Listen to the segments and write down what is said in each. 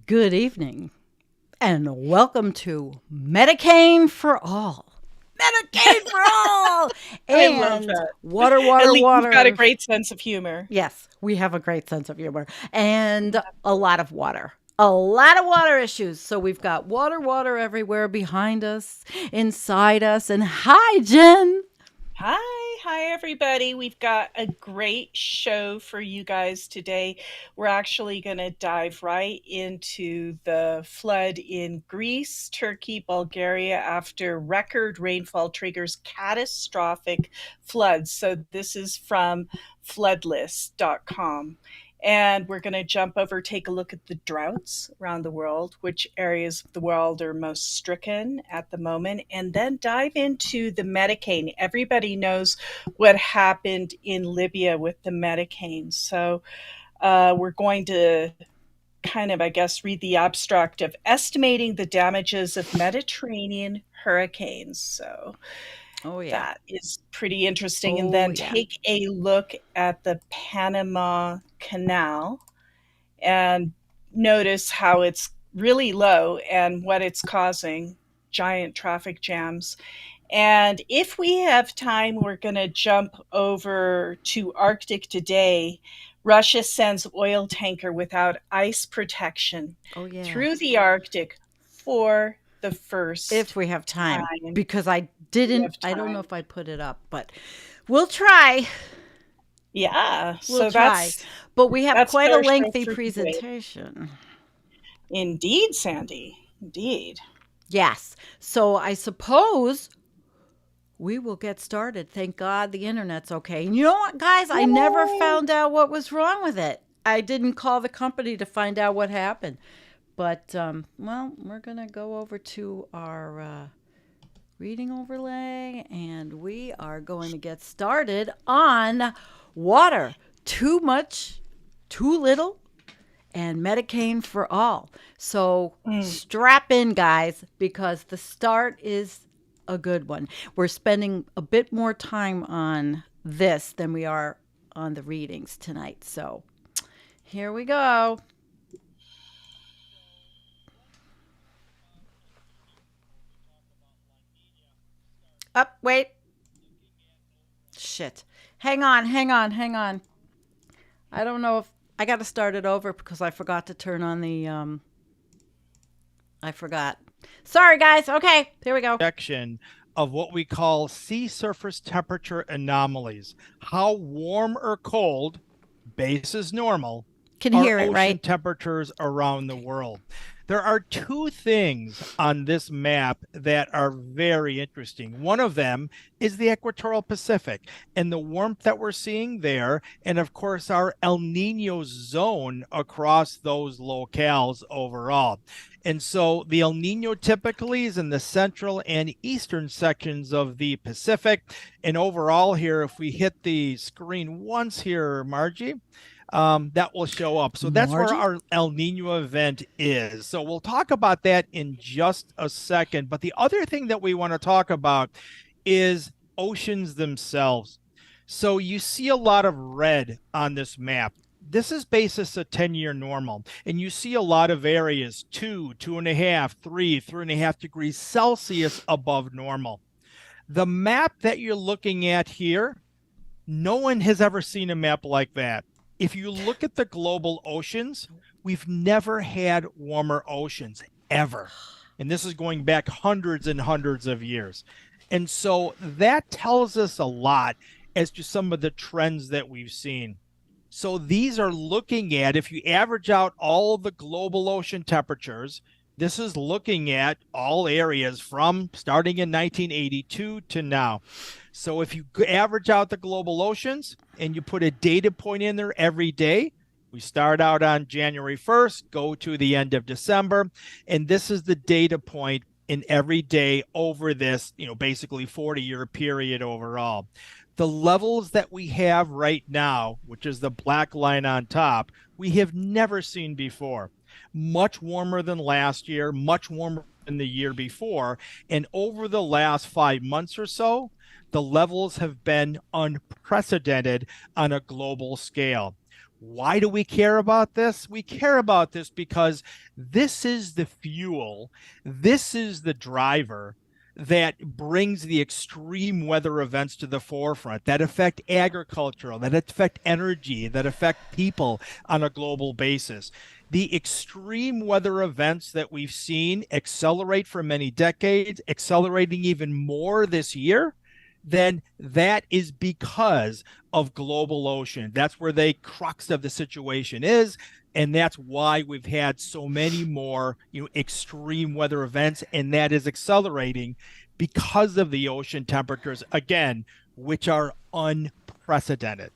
Good evening, and welcome to Medicane for All. Medicane for all! I love And that. water, At water, least you've got a water. great sense of humor. Yes, we have a great sense of humor. And a lot of water. A lot of water issues. So we've got water, water everywhere behind us, inside us. And hi, Jen. Hi, everybody. We've got a great show for you guys today. We're actually going to dive right into the flood in Greece, Turkey, Bulgaria after record rainfall triggers catastrophic floods. So this is from floodlist.com. And we're going to jump over, take a look at the droughts around the world, which areas of the world are most stricken at the moment, and then dive into the Medicane. Everybody knows what happened in Libya with the Medicane. So we're going to kind of, I guess, read the abstract of estimating the damages of Mediterranean hurricanes. So Oh, yeah. that is pretty interesting. And Oh, then yeah. take a look at the Panama Canal and notice how it's really low and what it's causing giant traffic jams. And if we have time, we're going to jump over to Arctic today. Russia sends oil tanker without ice protection Oh, yeah. through the Arctic for the If first we have time. time. Because We I have don't know time. if I put it up, but we'll try. Yeah, We'll so try. that's But we have that's quite a our show lengthy for today. presentation. Indeed, Sandy. Indeed. Yes. So I suppose we will get started. Thank God the internet's okay. And you know what, guys? I never Yay! found out what was wrong with it. I didn't call the company to find out what happened. But, well, we're going to go over to our reading overlay and we are going to get started on water. Too much, too little, and Medicane for all. So Mm. strap in, guys, because the start is a good one. We're spending a bit more time on this than we are on the readings tonight. So here we go. Up, wait. Shit. Hang on, hang on, hang on. I don't know if I got to start it over because I forgot to turn on the I forgot. Sorry guys. Okay, here we go. Section of what we call sea surface temperature anomalies. How warm or cold, base is normal, Can are hear it, ocean right? temperatures around the world. There are two things on this map that are very interesting. One of them is the equatorial Pacific and the warmth that we're seeing there, and of course, our El Nino zone across those locales overall. And so the El Nino typically is in the central and eastern sections of the Pacific. And overall, here, if we hit the screen once here, Margie, that will show up. So that's where Margie? our El Nino event is. So we'll talk about that in just a second. But the other thing that we want to talk about is oceans themselves. So you see a lot of red on this map. This is basis a 10-year normal. And you see a lot of areas 2.5, 3.5 degrees Celsius above normal. The map that you're looking at here, no one has ever seen a map like that. If you look at the global oceans, we've never had warmer oceans ever. And this is going back hundreds and hundreds of years. And so that tells us a lot as to some of the trends that we've seen. So these are looking at, if you average out all the global ocean temperatures, this is looking at all areas from starting in 1982 to now. So if you average out the global oceans and you put a data point in there every day, we start out on January 1st, go to the end of December, and this is the data point in every day over this, basically 40-year period overall. The levels that we have right now, which is the black line on top, we have never seen before. Much warmer than last year, much warmer than the year before. And over the last 5 months or so, the levels have been unprecedented on a global scale. Why do we care about this? We care about this because this is the fuel, this is the driver that brings the extreme weather events to the forefront that affect agricultural, that affect energy, that affect people on a global basis. The extreme weather events that we've seen accelerate for many decades, accelerating even more this year, then that is because of global ocean. That's where the crux of the situation is. And that's why we've had so many more, extreme weather events, and that is accelerating because of the ocean temperatures, again, which are unprecedented.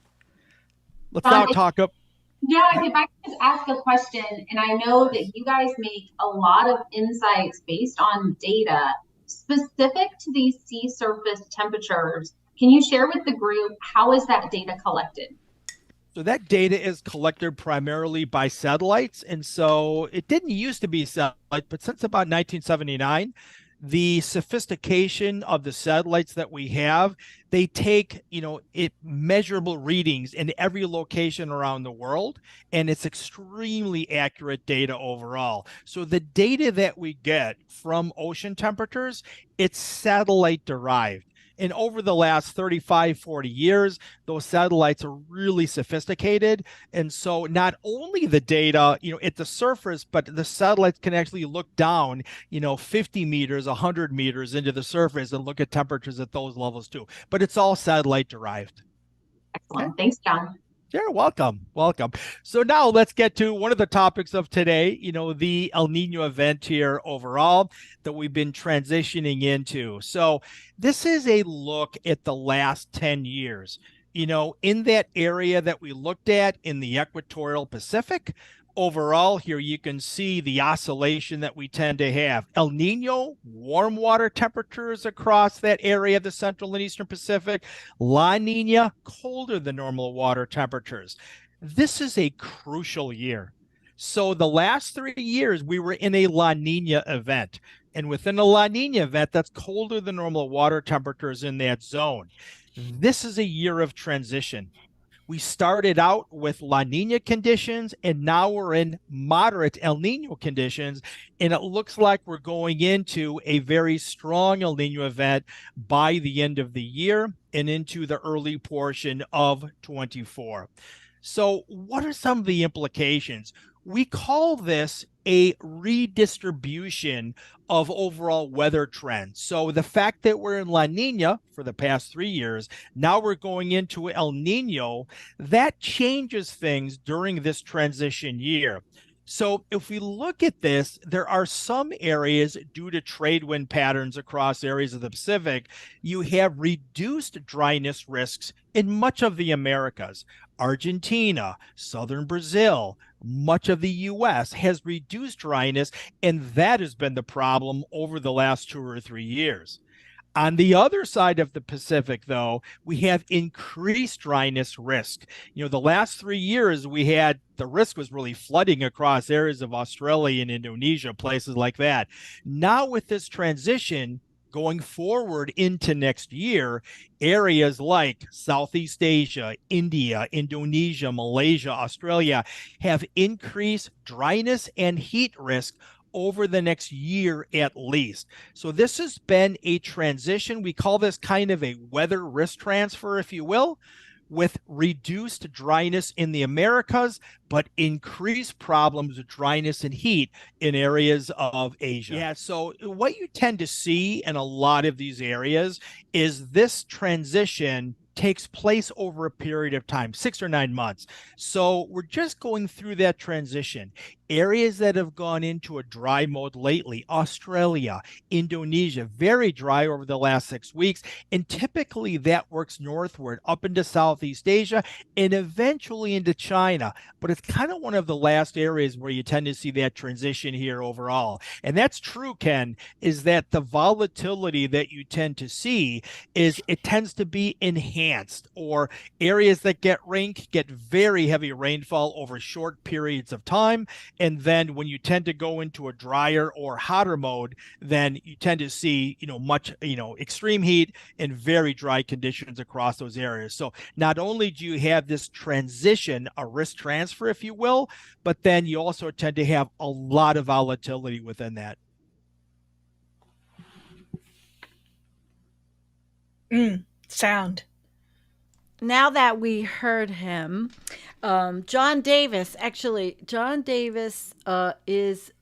Let's now If, talk up. yeah, if I could just ask a question, and I know that you guys make a lot of insights based on data specific to these sea surface temperatures. Can you share with the group how is that data collected? So that data is collected primarily by satellites. And so it didn't used to be satellite, but since about 1979, the sophistication of the satellites that we have, they take, measurable readings in every location around the world, and it's extremely accurate data overall. So the data that we get from ocean temperatures, it's satellite derived. And over the last 35, 40 years, those satellites are really sophisticated. And so not only the data, at the surface, but the satellites can actually look down, 50 meters, 100 meters into the surface and look at temperatures at those levels too. But it's all satellite derived. Excellent. Okay. Thanks, John. Sure, welcome. So now let's get to one of the topics of today, the El Nino event here overall that we've been transitioning into. So this is a look at the last 10 years, in that area that we looked at in the equatorial Pacific. Overall, here you can see the oscillation that we tend to have. El Nino, warm water temperatures across that area of the central and eastern Pacific. La Nina, colder than normal water temperatures. This is a crucial year. So the last 3 years, we were in a La Nina event. And within a La Nina event, that's colder than normal water temperatures in that zone. This is a year of transition. We started out with La Nina conditions, and now we're in moderate El Nino conditions. And it looks like we're going into a very strong El Nino event by the end of the year and into the early portion of 24. So what are some of the implications? We call this a redistribution of overall weather trends. So the fact that we're in La Nina for the past 3 years, now we're going into El Nino, that changes things during this transition year. So if we look at this, there are some areas due to trade wind patterns across areas of the Pacific, you have reduced dryness risks in much of the Americas. Argentina, southern Brazil, much of the US has reduced dryness, and that has been the problem over the last 2 or 3 years. On the other side of the Pacific, though, we have increased dryness risk. The last 3 years, the risk was really flooding across areas of Australia and Indonesia, places like that. Now with this transition, going forward into next year, areas like Southeast Asia, India, Indonesia, Malaysia, Australia have increased dryness and heat risk over the next year at least. So this has been a transition. We call this kind of a weather risk transfer, if you will, with reduced dryness in the Americas, but increased problems with dryness and heat in areas of Asia. Yeah, so what you tend to see in a lot of these areas is this transition takes place over a period of time, 6 or 9 months. So we're just going through that transition. Areas that have gone into a dry mode lately, Australia, Indonesia, very dry over the last 6 weeks. And typically that works northward up into Southeast Asia and eventually into China. But it's kind of one of the last areas where you tend to see that transition here overall. And that's true, Ken, is that the volatility that you tend to see is it tends to be enhanced enhanced, or areas that get rain get very heavy rainfall over short periods of time. And then when you tend to go into a drier or hotter mode, then you tend to see, much, extreme heat and very dry conditions across those areas. So not only do you have this transition, a risk transfer, if you will, but then you also tend to have a lot of volatility within that. Sound. Now that we heard him, John Davis is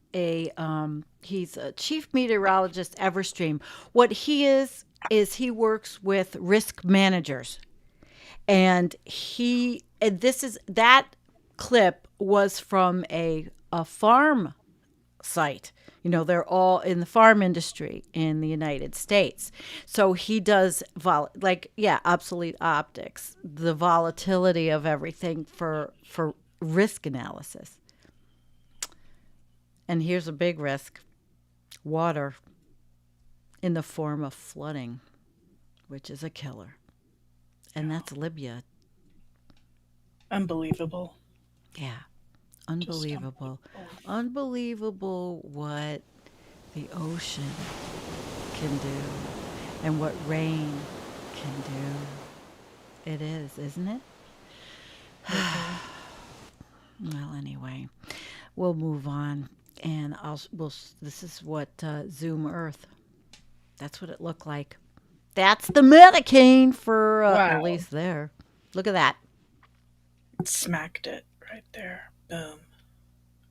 he's a chief meteorologist, Everstream. What he is he works with risk managers, and that clip was from a farm site. They're all in the farm industry in the United States. So he does obsolete optics, the volatility of everything for risk analysis. And here's a big risk: water in the form of flooding, which is a killer. And that's Libya. Unbelievable. Yeah. Unbelievable. Unbelievable what the ocean can do and what rain can do. It is, isn't it? Well, anyway, we'll move on, and this is what Zoom Earth. That's what it looked like. That's the Medicane for at least there. Look at that. Smacked it right there. Boom.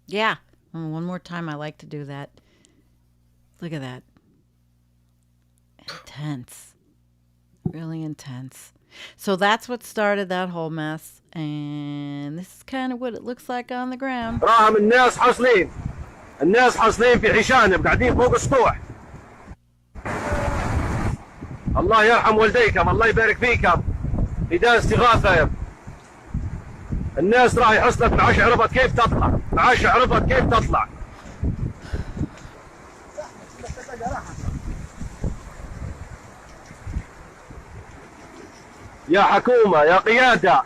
Yeah. One more time. I like to do that. Look at that. Intense. Really intense. So that's what started that whole mess. And this is kind of what it looks like on the ground. راهم الناس حاصلين. الناس حاصلين في حشانهم قاعدين فوق السطوح. الله يرحم والديكم، الله يبارك فيكم. بداية استغاثة. الناس راح حصلت معاش عرفت كيف تطلع، معاش عرفت كيف تطلع. يا حكومة يا قيادة،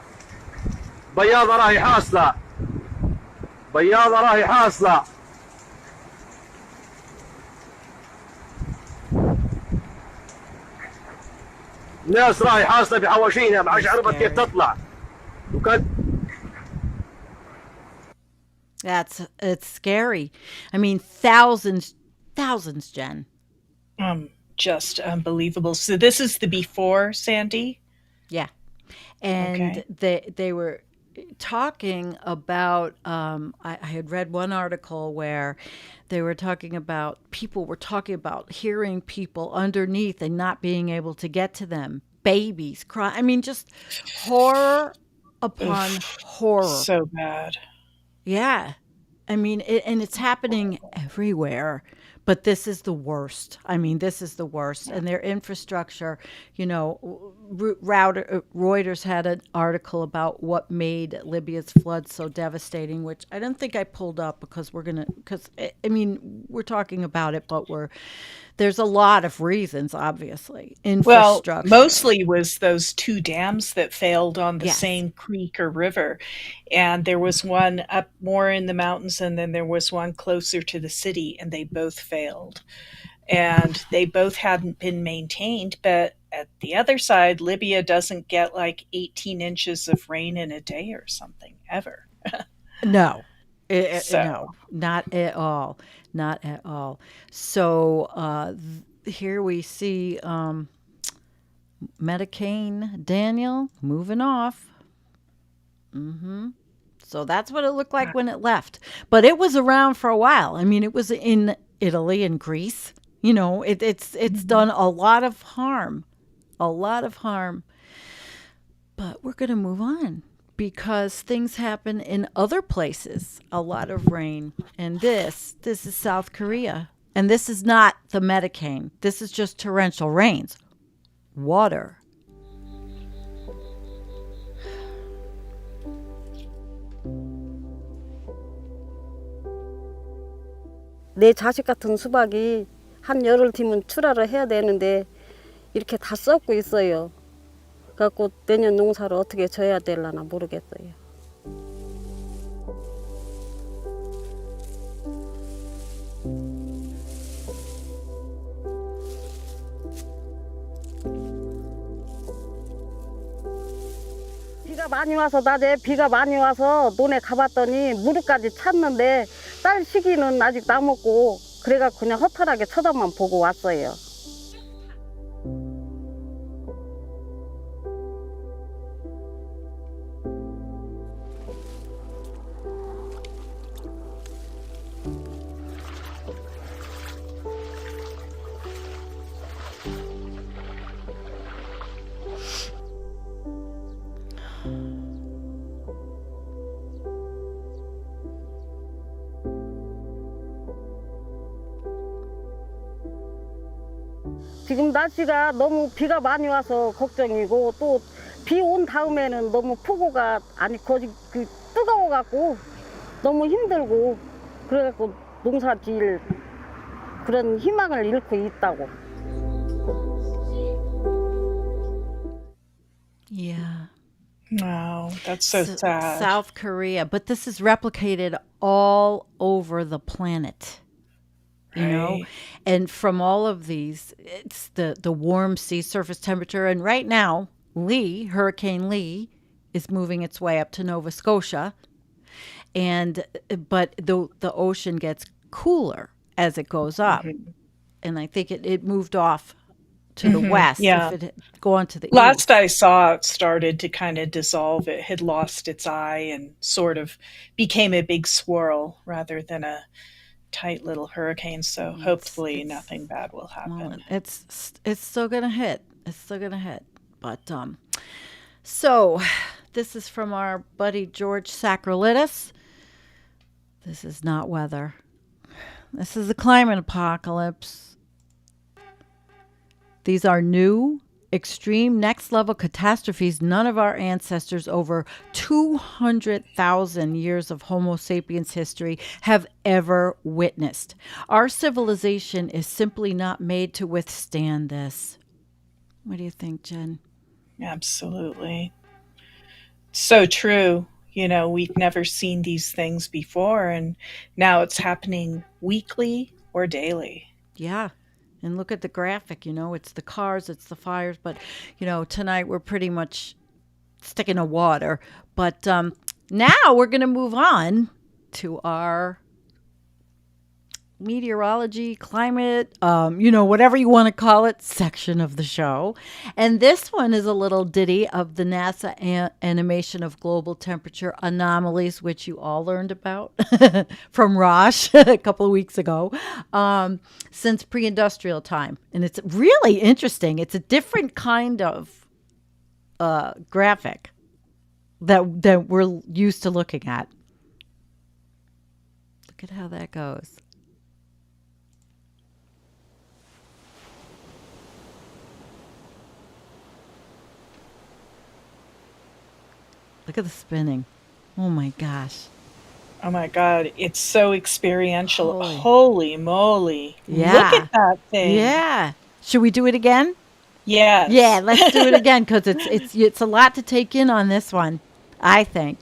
بياضة راهي حاصلة، بياضة راهي حاصلة. الناس راهي حاصلة في حواشينها، معاش عرفت كيف تطلع. وكان It's scary. I mean, thousands, Jen. Just unbelievable. So this is the before Sandy? Yeah. And they were talking about, I had read one article where they were talking about, people were talking about hearing people underneath and not being able to get to them. Babies cry. I mean, just horror upon horror. So bad. Yeah. I mean, and it's happening everywhere, but this is the worst. I mean, this is the worst. And their infrastructure, Reuters had an article about what made Libya's flood so devastating, which I don't think I pulled up because we're talking about it, but there's a lot of reasons, obviously. Infrastructure. Well, mostly was those two dams that failed on the same creek or river. And there was one up more in the mountains, and then there was one closer to the city, and they both failed. And they both hadn't been maintained. But at the other side, Libya doesn't get like 18 inches of rain in a day or something, ever. No. No, not at all. Not at all. So here we see Medicane, Daniel, moving off. So that's what it looked like when it left. But it was around for a while. I mean, it was in Italy and Greece. It's done a lot of harm. A lot of harm. But we're going to move on, because things happen in other places. A lot of rain. And this is South Korea. And this is not the Medicane. This is just torrential rains. Water. 내 자식 같은 수박이 한 열흘 뒤면 출하를 해야 되는데 이렇게 다 썩고 있어요. 그래갖고 내년 농사를 어떻게 져야 될라나 모르겠어요. 비가 많이 와서 낮에 비가 많이 와서 논에 가봤더니 무릎까지 찼는데 딸 시기는 아직 남았고 그래갖고 그냥 허탈하게 쳐다만 보고 왔어요. 지금 날씨가 너무 비가 많이 와서 걱정이고 또 비 온 다음에는 너무 폭우가 아니 거의 그 뜨거워갖고 너무 힘들고 그래갖고 농사 지을 그런 희망을 잃고 있다고. Yeah. Wow, that's so sad. South Korea, but this is replicated all over the planet. You know, Right. and from all of these, it's the warm sea surface temperature. And right now, Hurricane Lee, is moving its way up to Nova Scotia, but the ocean gets cooler as it goes up, and I think it moved off to the west. Yeah. If it had gone to the east. Last I saw, it started to kind of dissolve. It had lost its eye and sort of became a big swirl rather than a tight little hurricane. So hopefully nothing bad will happen. Well, it's still gonna hit. It's still gonna hit. But so this is from our buddy George Sakralitis. This is not weather. This is the climate apocalypse. These are new, extreme, next-level catastrophes none of our ancestors over 200,000 years of Homo sapiens history have ever witnessed. Our civilization is simply not made to withstand this. What do you think, Jen? Absolutely. So true. You know, we've never seen these things before, and now it's happening weekly or daily. Yeah. And look at the graphic, it's the cars, it's the fires. But, tonight we're pretty much sticking to water. But now we're going to move on to our meteorology, climate, whatever you want to call it, section of the show. And this one is a little ditty of the NASA animation of global temperature anomalies, which you all learned about from Rosh a couple of weeks ago, since pre-industrial time. And it's really interesting. It's a different kind of graphic that we're used to looking at. Look at how that goes. Look at the spinning. Oh my gosh. Oh my God, it's so experiential. Holy moly. Yeah. Look at that thing. Yeah. Should we do it again? Yes. Yeah, let's do it again because it's a lot to take in on this one, I think.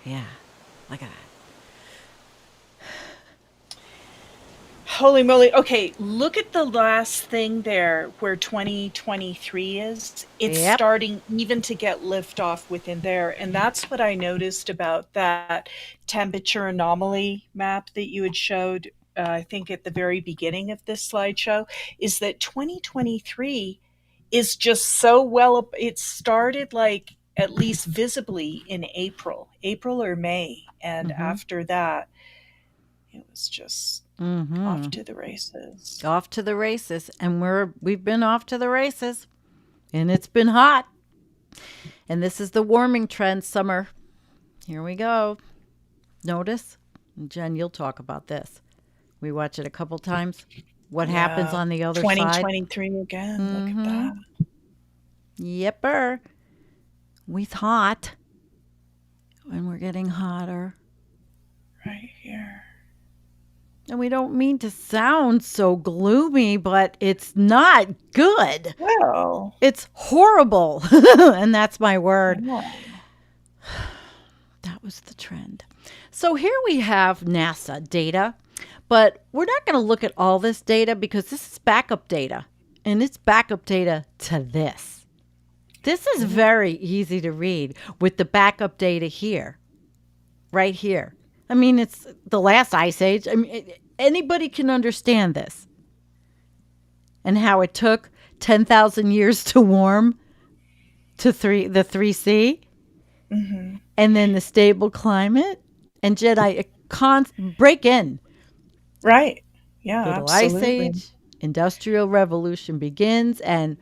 Yeah, look at that. Holy moly. Okay, look at the last thing there where 2023 is. It's Yep. starting even to get liftoff within there. And that's what I noticed about that temperature anomaly map that you had showed, I think at the very beginning of this slideshow, is that 2023 is just so well, it started like at least visibly in April or May. And after that, it was just off to the races. Off to the races. And we've been off to the races. And it's been hot. And this is the warming trend summer. Here we go. Notice? And Jen, you'll talk about this. We watch it a couple times. What happens on the other side? 2023 again. Look at that. Yepper. We's hot. And we're getting hotter. Right here. And we don't mean to sound so gloomy, but it's not good. Well, It's horrible. And that's my word. yeah. That was the trend. So here we have NASA data, but we're not going to look at all this data because this is backup data. And it's backup data to this. This is very easy to read with the backup data here, right here. I mean, it's the last ice age. I mean, anybody can understand this. And how it took 10,000 years to warm to the 3C. Mm-hmm. And then the stable climate. And Jedi, break in. Right. Yeah, Little absolutely. ice age, industrial revolution begins, and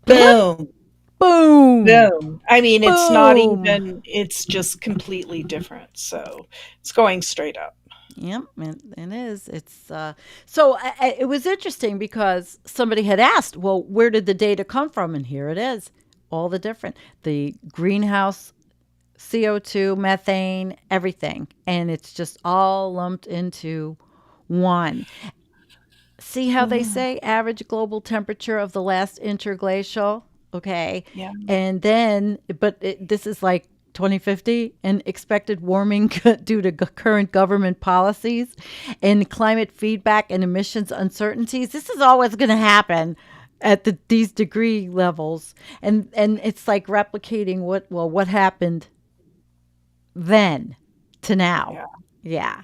Boom. boom. Boom. I mean, it's not Boom. even, it's just completely different. So it's going straight up. Yep, it is. It's so it was interesting because somebody had asked, well, where did the data come from? And here it is, all the different, the greenhouse CO2, methane, everything, and it's just all lumped into one. See how they say average global temperature of the last interglacial? Okay. Yeah. And then, this is like 2050 and expected warming due to current government policies and climate feedback and emissions uncertainties. This is always going to happen at these degree levels. And it's like replicating what happened then to now. Yeah.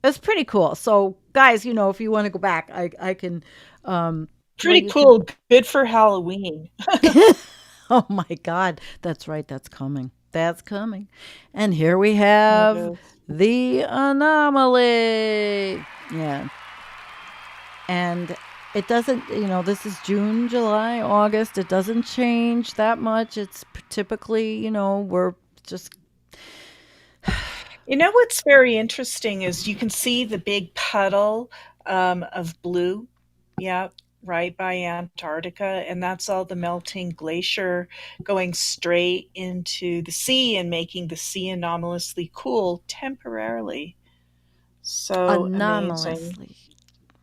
It's pretty cool. So, guys, if you want to go back, I can. Pretty cool. Good for Halloween. Oh my God, that's right. That's coming. That's coming. And here we have the anomaly. Yeah. And it doesn't. This is June, July, August. It doesn't change that much. It's typically, we're just. What's very interesting is you can see the big puddle of blue, right by Antarctica, and that's all the melting glacier going straight into the sea and making the sea anomalously cool temporarily. So Anomalously. amazing.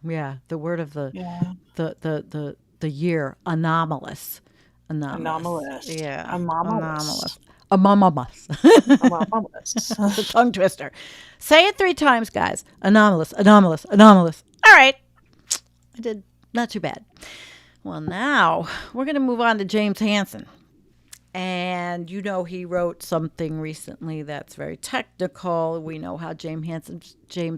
Yeah, the word of the year, anomalous. Anomalous. Yeah. Anomalous. Anomalous. The tongue twister. Say it 3 times, guys. Anomalous, anomalous, anomalous. All right. I did not too bad. Well, now we're going to move on to James Hansen. And he wrote something recently that's very technical. We know how James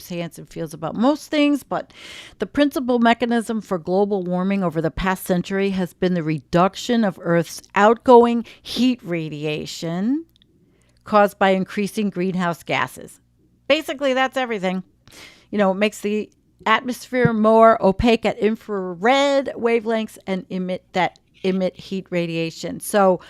Hansen feels about most things, but the principal mechanism for global warming over the past century has been the reduction of Earth's outgoing heat radiation caused by increasing greenhouse gases. Basically, that's everything. It makes the atmosphere more opaque at infrared wavelengths and emit heat radiation. So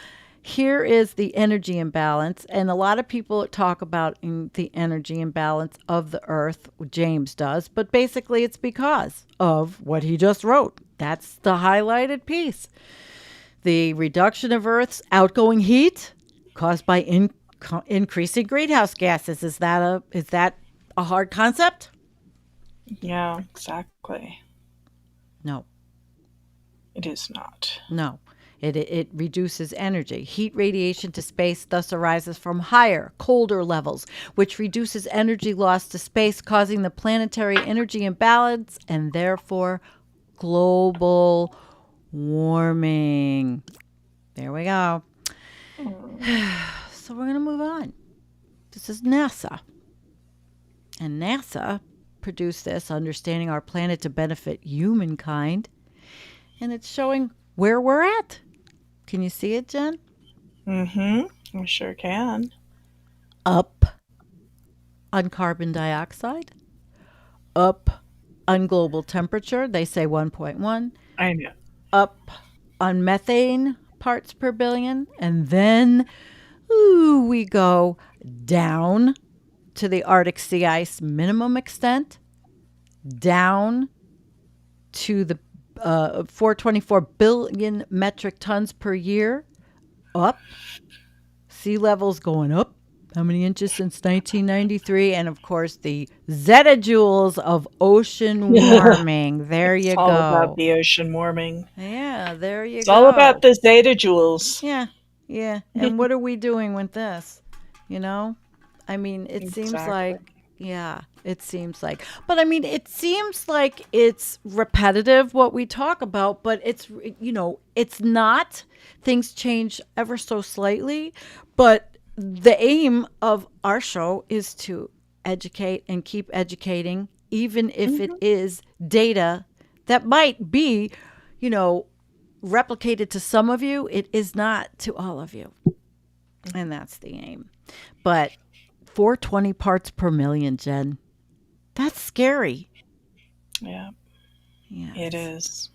here is the energy imbalance, and a lot of people talk about the energy imbalance of the Earth. James does, but basically it's because of what he just wrote. That's the highlighted piece. The reduction of Earth's outgoing heat caused by increasing greenhouse gases. Is that a hard concept? Yeah, exactly. No. It is not. No. It reduces energy. Heat radiation to space thus arises from higher, colder levels, which reduces energy loss to space, causing the planetary energy imbalance and therefore global warming. There we go. So we're going to move on. This is NASA. And NASA produced this, Understanding Our Planet to Benefit Humankind. And it's showing where we're at. Can you see it, Jen? Mm-hmm. I sure can. Up on carbon dioxide. Up on global temperature. They say 1.1. I know. Up on methane parts per billion. And then we go down to the Arctic sea ice minimum extent. Down to the 424 billion metric tons per year up. Sea level's going up. How many inches since 1993? And of course, the zettajoules of ocean warming. There you It's go. all about the ocean warming. Yeah, there you It's go. all about the zettajoules. Yeah. And what are we doing with this? You know? I mean, it seems like, it seems like. But I mean, it seems like it's repetitive what we talk about, but it's, it's not. Things change ever so slightly. But the aim of our show is to educate and keep educating, even if it is data that might be, replicated to some of you. It is not to all of you. And that's the aim. But 420 parts per million, Jen, that's scary. Yeah, Yeah, it is.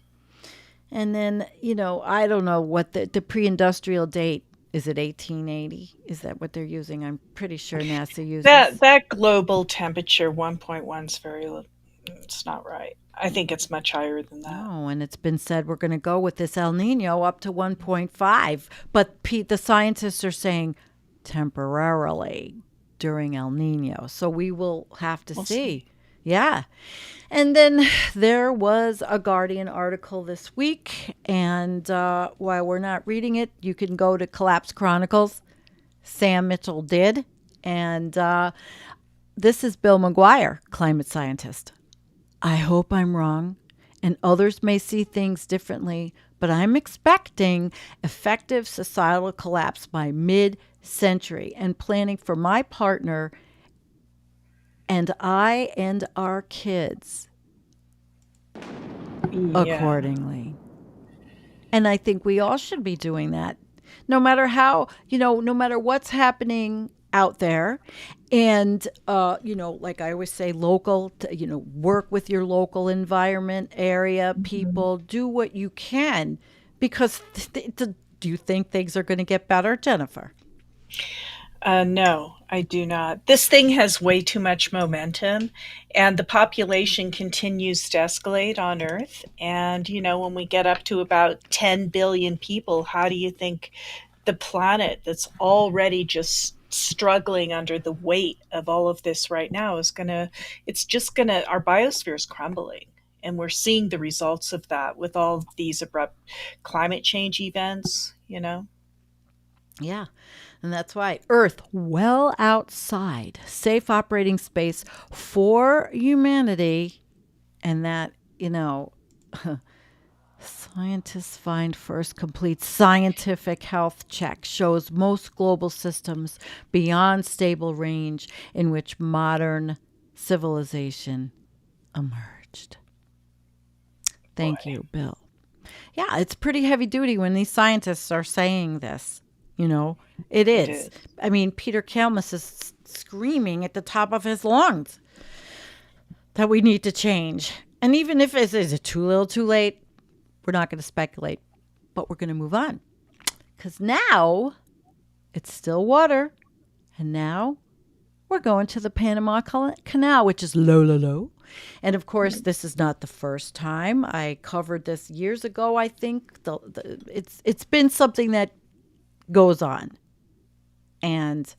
And then, I don't know what the pre-industrial date. Is it 1880? Is that what they're using? I'm pretty sure NASA uses that global temperature 1.1 is it's not right. I think it's much higher than that. Oh, and it's been said we're going to go with this El Nino up to 1.5. But the scientists are saying temporarily during El Nino. So we will have to see. Yeah. And then there was a Guardian article this week. And while we're not reading it, you can go to Collapse Chronicles. Sam Mitchell did. And this is Bill McGuire, climate scientist. I hope I'm wrong, and others may see things differently, but I'm expecting effective societal collapse by mid-century and planning for my partner and I and our kids accordingly. And I think we all should be doing that, no matter how, no matter what's happening out there. And, like I always say, local, work with your local environment, area, people, do what you can. Because do you think things are going to get better, Jennifer? No, I do not. This thing has way too much momentum, and the population continues to escalate on Earth. And, when we get up to about 10 billion people, how do you think the planet that's already just struggling under the weight of all of this right now our biosphere is crumbling. And we're seeing the results of that with all these abrupt climate change events, Yeah. And that's why Earth, well outside, safe operating space for humanity. And that, scientists find first complete scientific health check shows most global systems beyond stable range in which modern civilization emerged. Thank you, Bill. Yeah, it's pretty heavy duty when these scientists are saying this. It is. I mean, Peter Kalmus is screaming at the top of his lungs that we need to change. And even if is it too little, too late, we're not going to speculate, but we're going to move on. Because now it's still water. And now we're going to the Panama Canal, which is low. And of course, this is not the first time. I covered this years ago, I think. It's been something that goes on. And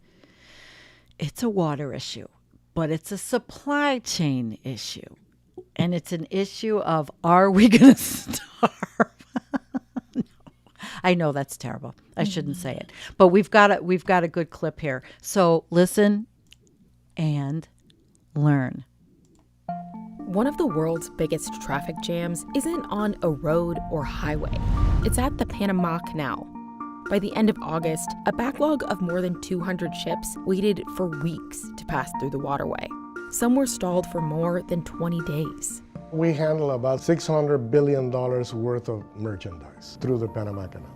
it's a water issue, but it's a supply chain issue. And it's an issue of, are we going to starve? No. I know that's terrible. I shouldn't say it. But we've got a good clip here. So listen and learn. One of the world's biggest traffic jams isn't on a road or highway. It's at the Panama Canal. By the end of August, a backlog of more than 200 ships waited for weeks to pass through the waterway. Some were stalled for more than 20 days. We handle about $600 billion worth of merchandise through the Panama Canal.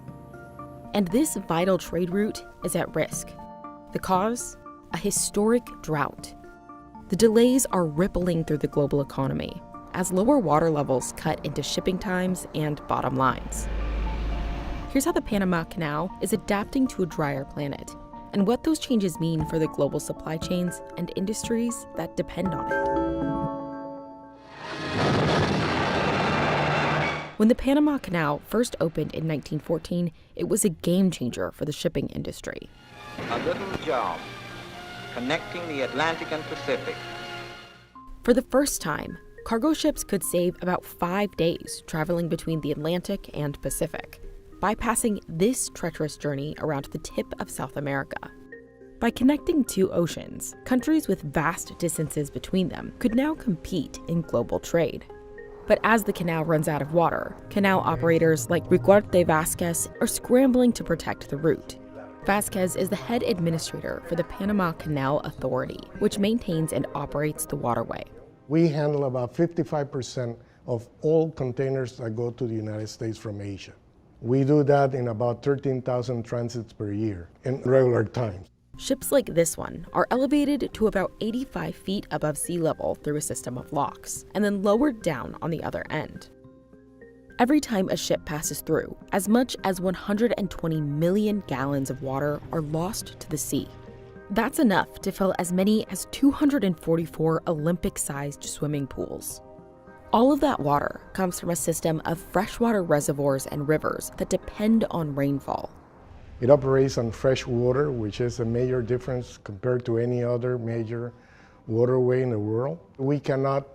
And this vital trade route is at risk. The cause? A historic drought. The delays are rippling through the global economy as lower water levels cut into shipping times and bottom lines. Here's how the Panama Canal is adapting to a drier planet, and what those changes mean for the global supply chains and industries that depend on it. When the Panama Canal first opened in 1914, it was a game changer for the shipping industry. A little job connecting the Atlantic and Pacific. For the first time, cargo ships could save about 5 days traveling between the Atlantic and Pacific, bypassing this treacherous journey around the tip of South America. By connecting two oceans, countries with vast distances between them could now compete in global trade. But as the canal runs out of water, canal operators like Riquarte Vasquez are scrambling to protect the route. Vasquez is the head administrator for the Panama Canal Authority, which maintains and operates the waterway. We handle about 55% of all containers that go to the United States from Asia. We do that in about 13,000 transits per year in regular times. Ships like this one are elevated to about 85 feet above sea level through a system of locks, and then lowered down on the other end. Every time a ship passes through, as much as 120 million gallons of water are lost to the sea. That's enough to fill as many as 244 Olympic-sized swimming pools. All of that water comes from a system of freshwater reservoirs and rivers that depend on rainfall. It operates on fresh water, which is a major difference compared to any other major waterway in the world. We cannot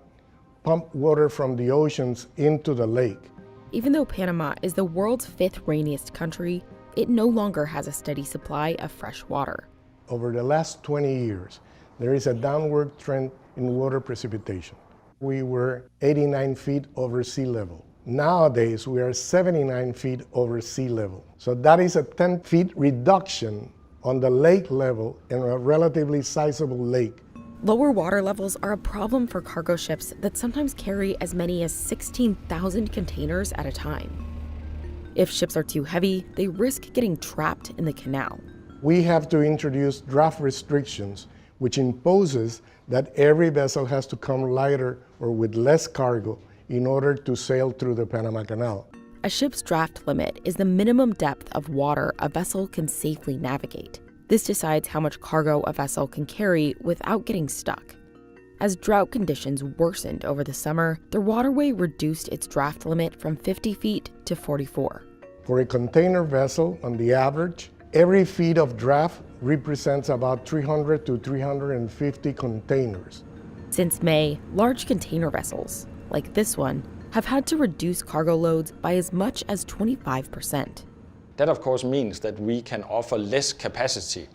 pump water from the oceans into the lake. Even though Panama is the world's 5th rainiest country, it no longer has a steady supply of fresh water. Over the last 20 years, there is a downward trend in water precipitation. We were 89 feet over sea level. Nowadays, we are 79 feet over sea level. So that is a 10 feet reduction on the lake level in a relatively sizable lake. Lower water levels are a problem for cargo ships that sometimes carry as many as 16,000 containers at a time. If ships are too heavy, they risk getting trapped in the canal. We have to introduce draft restrictions, which imposes that every vessel has to come lighter or with less cargo in order to sail through the Panama Canal. A ship's draft limit is the minimum depth of water a vessel can safely navigate. This decides how much cargo a vessel can carry without getting stuck. As drought conditions worsened over the summer, the waterway reduced its draft limit from 50 feet to 44. For a container vessel, on the average, every feet of draft represents about 300 to 350 containers. Since May, large container vessels, like this one, have had to reduce cargo loads by as much as 25%. That of course means that we can offer less capacity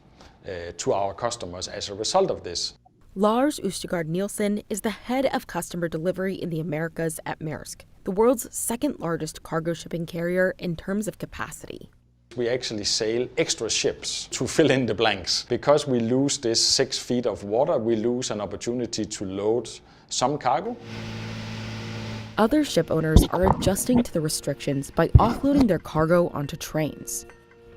to our customers as a result of this. Lars Østegård Nielsen is the head of customer delivery in the Americas at Maersk, the world's 2nd largest cargo shipping carrier in terms of capacity. We actually sail extra ships to fill in the blanks. Because we lose this 6 feet of water, we lose an opportunity to load some cargo. Other ship owners are adjusting to the restrictions by offloading their cargo onto trains.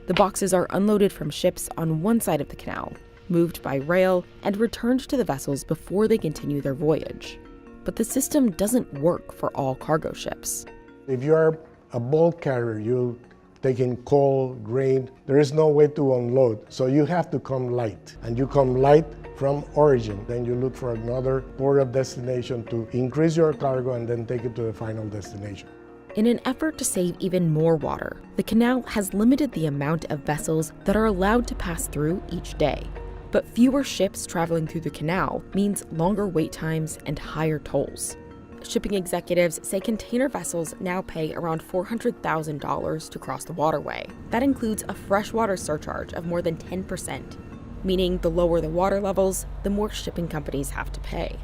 The boxes are unloaded from ships on one side of the canal, moved by rail, and returned to the vessels before they continue their voyage. But the system doesn't work for all cargo ships. If you are a bulk carrier, you take in coal, grain, there is no way to unload. So you have to come light. And you come light from origin. Then you look for another port of destination to increase your cargo and then take it to the final destination. In an effort to save even more water, the canal has limited the amount of vessels that are allowed to pass through each day. But fewer ships traveling through the canal means longer wait times and higher tolls. Shipping executives say container vessels now pay around $400,000 to cross the waterway. That includes a freshwater surcharge of more than 10%, meaning the lower the water levels, the more shipping companies have to pay.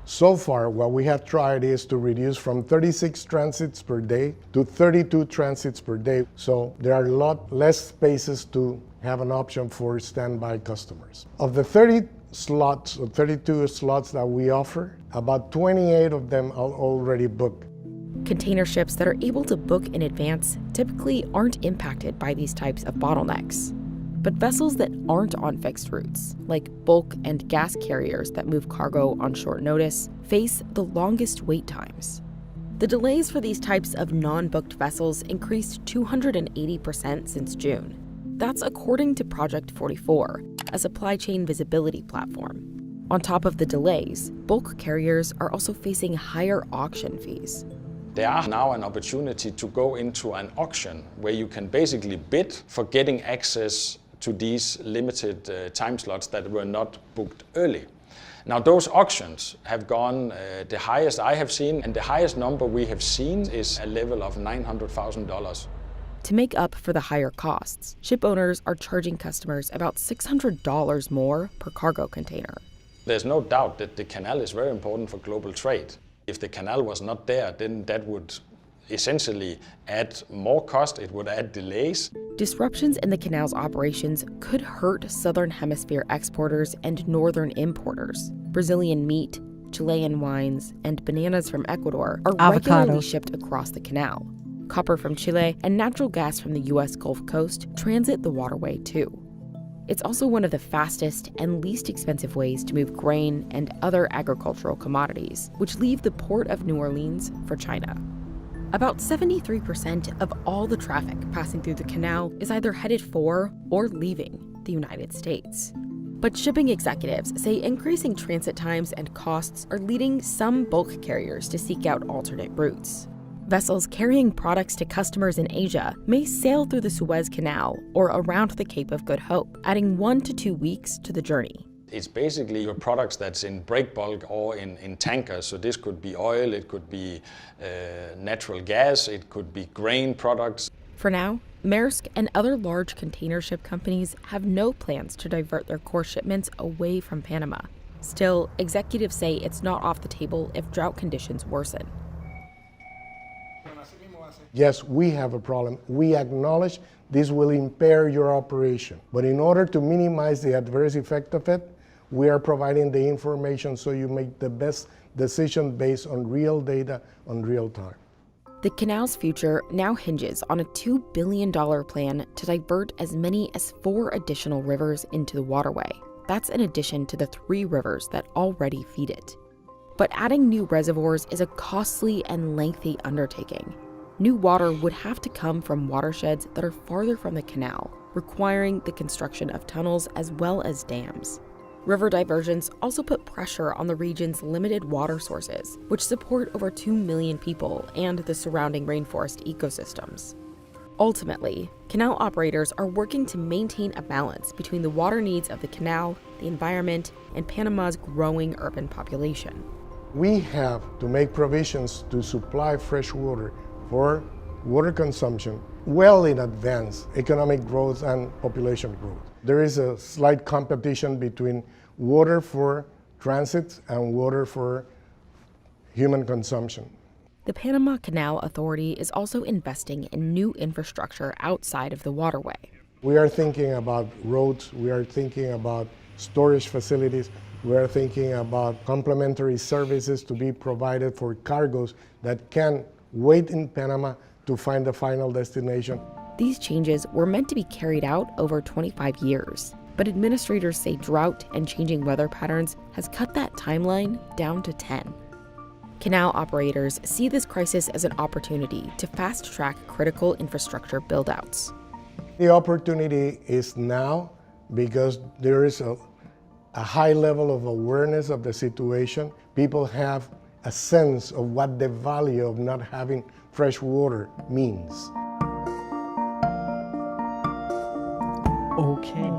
So far, what we have tried is to reduce from 36 transits per day to 32 transits per day. So there are a lot less spaces to have an option for standby customers. Of the 30 slots or 32 slots that we offer, about 28 of them are already booked. Container ships that are able to book in advance typically aren't impacted by these types of bottlenecks. But vessels that aren't on fixed routes, like bulk and gas carriers that move cargo on short notice, face the longest wait times. The delays for these types of non-booked vessels increased 280% since June. That's according to Project 44, a supply chain visibility platform. On top of the delays, bulk carriers are also facing higher auction fees. There are now an opportunity to go into an auction where you can basically bid for getting access to these limited time slots that were not booked early. Now those auctions have gone the highest I have seen, and the highest number we have seen is a level of $900,000. To make up for the higher costs, ship owners are charging customers about $600 more per cargo container. There's no doubt that the canal is very important for global trade. If the canal was not there, then that would essentially add more cost, it would add delays. Disruptions in the canal's operations could hurt Southern Hemisphere exporters and Northern importers. Brazilian meat, Chilean wines, and bananas from Ecuador are regularly shipped across the canal. Copper from Chile and natural gas from the U.S. Gulf Coast transit the waterway too. It's also one of the fastest and least expensive ways to move grain and other agricultural commodities, which leave the port of New Orleans for China. About 73% of all the traffic passing through the canal is either headed for or leaving the United States. But shipping executives say increasing transit times and costs are leading some bulk carriers to seek out alternate routes. Vessels carrying products to customers in Asia may sail through the Suez Canal or around the Cape of Good Hope, adding 1 to 2 weeks to the journey. It's basically your products that's in break bulk or in tankers. So this could be oil, it could be natural gas, it could be grain products. For now, Maersk and other large container ship companies have no plans to divert their core shipments away from Panama. Still, executives say it's not off the table if drought conditions worsen. Yes, we have a problem. We acknowledge this will impair your operation. But in order to minimize the adverse effect of it, we are providing the information so you make the best decision based on real data on real time. The canal's future now hinges on a $2 billion plan to divert as many as 4 additional rivers into the waterway. That's in addition to the 3 rivers that already feed it. But adding new reservoirs is a costly and lengthy undertaking. New water would have to come from watersheds that are farther from the canal, requiring the construction of tunnels as well as dams. River diversions also put pressure on the region's limited water sources, which support over 2 million people and the surrounding rainforest ecosystems. Ultimately, canal operators are working to maintain a balance between the water needs of the canal, the environment, and Panama's growing urban population. We have to make provisions to supply fresh water for water consumption well in advance economic growth and population growth. There is a slight competition between water for transit and water for human consumption. The Panama Canal Authority is also investing in new infrastructure outside of the waterway. We are thinking about roads, we are thinking about storage facilities, we are thinking about complementary services to be provided for cargoes that can wait in Panama to find the final destination. These changes were meant to be carried out over 25 years, but administrators say drought and changing weather patterns has cut that timeline down to 10. Canal operators see this crisis as an opportunity to fast-track critical infrastructure build-outs. The opportunity is now because there is a high level of awareness of the situation. People have a sense of what the value of not having fresh water means. Okay.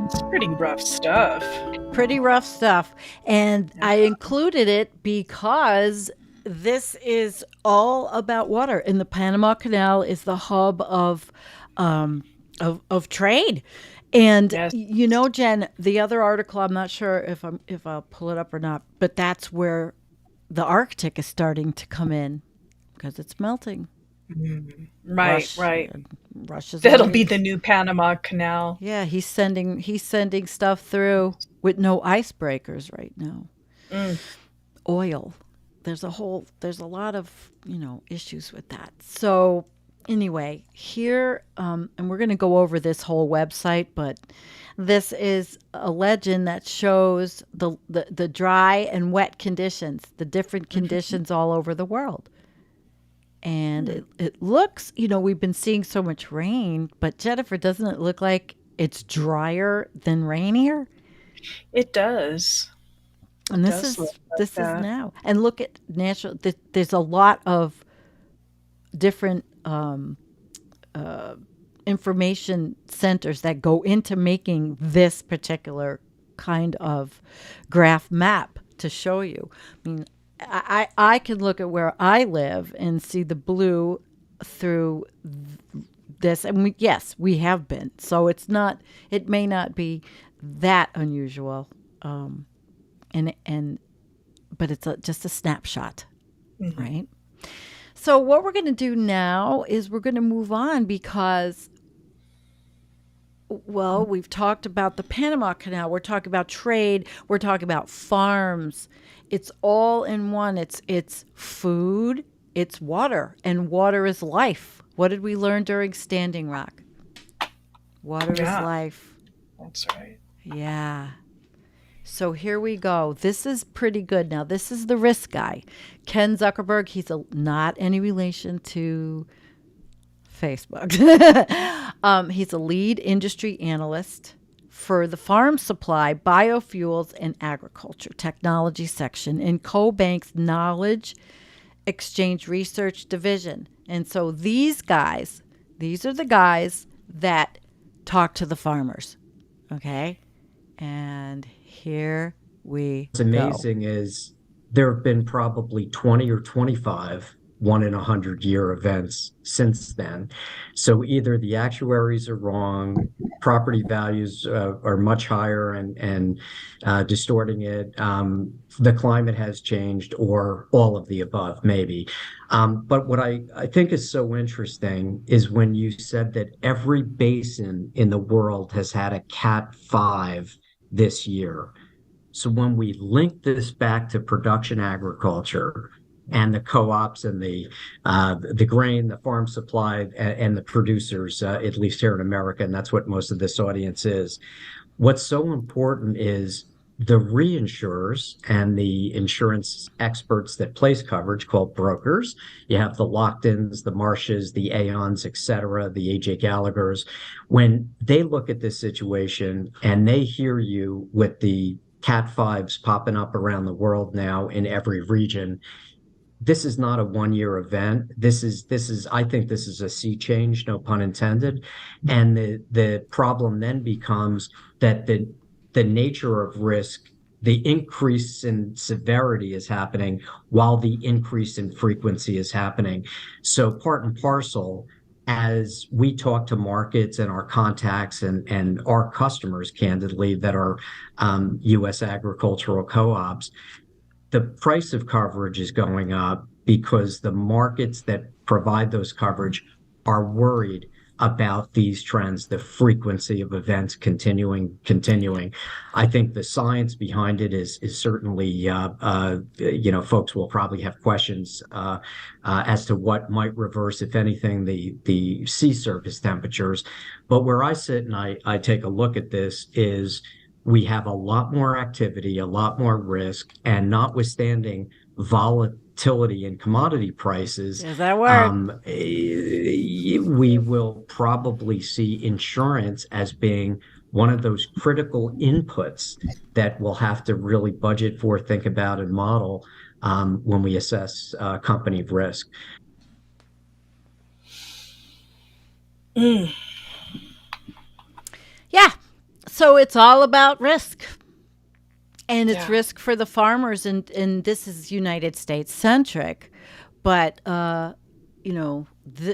It's pretty rough stuff. Pretty rough stuff. And I included it because this is all about water. And the Panama Canal is the hub of trade. And Yes. you know, Jen, the other article, I'm not sure if I'll pull it up or not, but that's where the Arctic is starting to come in because it's melting. Right. Russia's That'll on- be the new Panama Canal. Yeah, he's sending stuff through with no icebreakers right now. Oil. There's a lot of, issues with that. So anyway, here, and we're going to go over this whole website, but this is a legend that shows the dry and wet conditions, the different conditions all over the world. And it looks, we've been seeing so much rain, but Jennifer, doesn't it look like it's drier than rainier? It does. And this is now. And look at natural. There's a lot of different information centers that go into making this particular kind of graph map to show you. I mean, I can look at where I live and see the blue through this, and we have been. So it may not be that unusual, but it's just a snapshot, right? So what we're going to do now is we're going to move on because, well, we've talked about the Panama Canal. We're talking about trade. We're talking about farms. It's all in one. It's food. It's water. And water is life. What did we learn during Standing Rock? Water is life. That's right. Yeah. So here we go. This is pretty good. Now, this is the risk guy. Ken Zuckerberg, he's not any relation to Facebook. He's a lead industry analyst for the Farm Supply, Biofuels, and Agriculture Technology section in CoBank's Knowledge Exchange Research Division. And so these are the guys that talk to the farmers. Okay? And here we What's amazing is there have been probably 20 or 25 1-in-100-year events since then. So either the actuaries are wrong, property values are much higher and distorting it, the climate has changed, or all of the above, maybe. But what I think is so interesting is when you said that every basin in the world has had a Cat 5 this year. So when we link this back to production agriculture and the co-ops and the grain, the farm supply, and the producers, at least here in America, and that's what most of this audience is, what's so important is the reinsurers and the insurance experts that place coverage, called brokers. You have the Locked-ins, the Marshes, the Aons, et cetera, the AJ Gallaghers. When they look at this situation and they hear you with the Cat 5s popping up around the world now in every region, this is not a one-year event. I think this is a sea change, no pun intended. And the problem then becomes that the nature of risk, the increase in severity is happening while the increase in frequency is happening. So part and parcel, as we talk to markets and our contacts and our customers, candidly, that are U.S. agricultural co-ops, the price of coverage is going up because the markets that provide those coverage are worried about these trends, the frequency of events continuing. I think the science behind it is certainly, folks will probably have questions as to what might reverse, if anything, the sea surface temperatures. But where I sit and I take a look at this is we have a lot more activity, a lot more risk, and notwithstanding volatility in commodity prices, is that word? We will probably see insurance as being one of those critical inputs that we'll have to really budget for, think about, and model when we assess company risk. Yeah. So it's all about risk. And it's risk for the farmers, and this is United States centric, but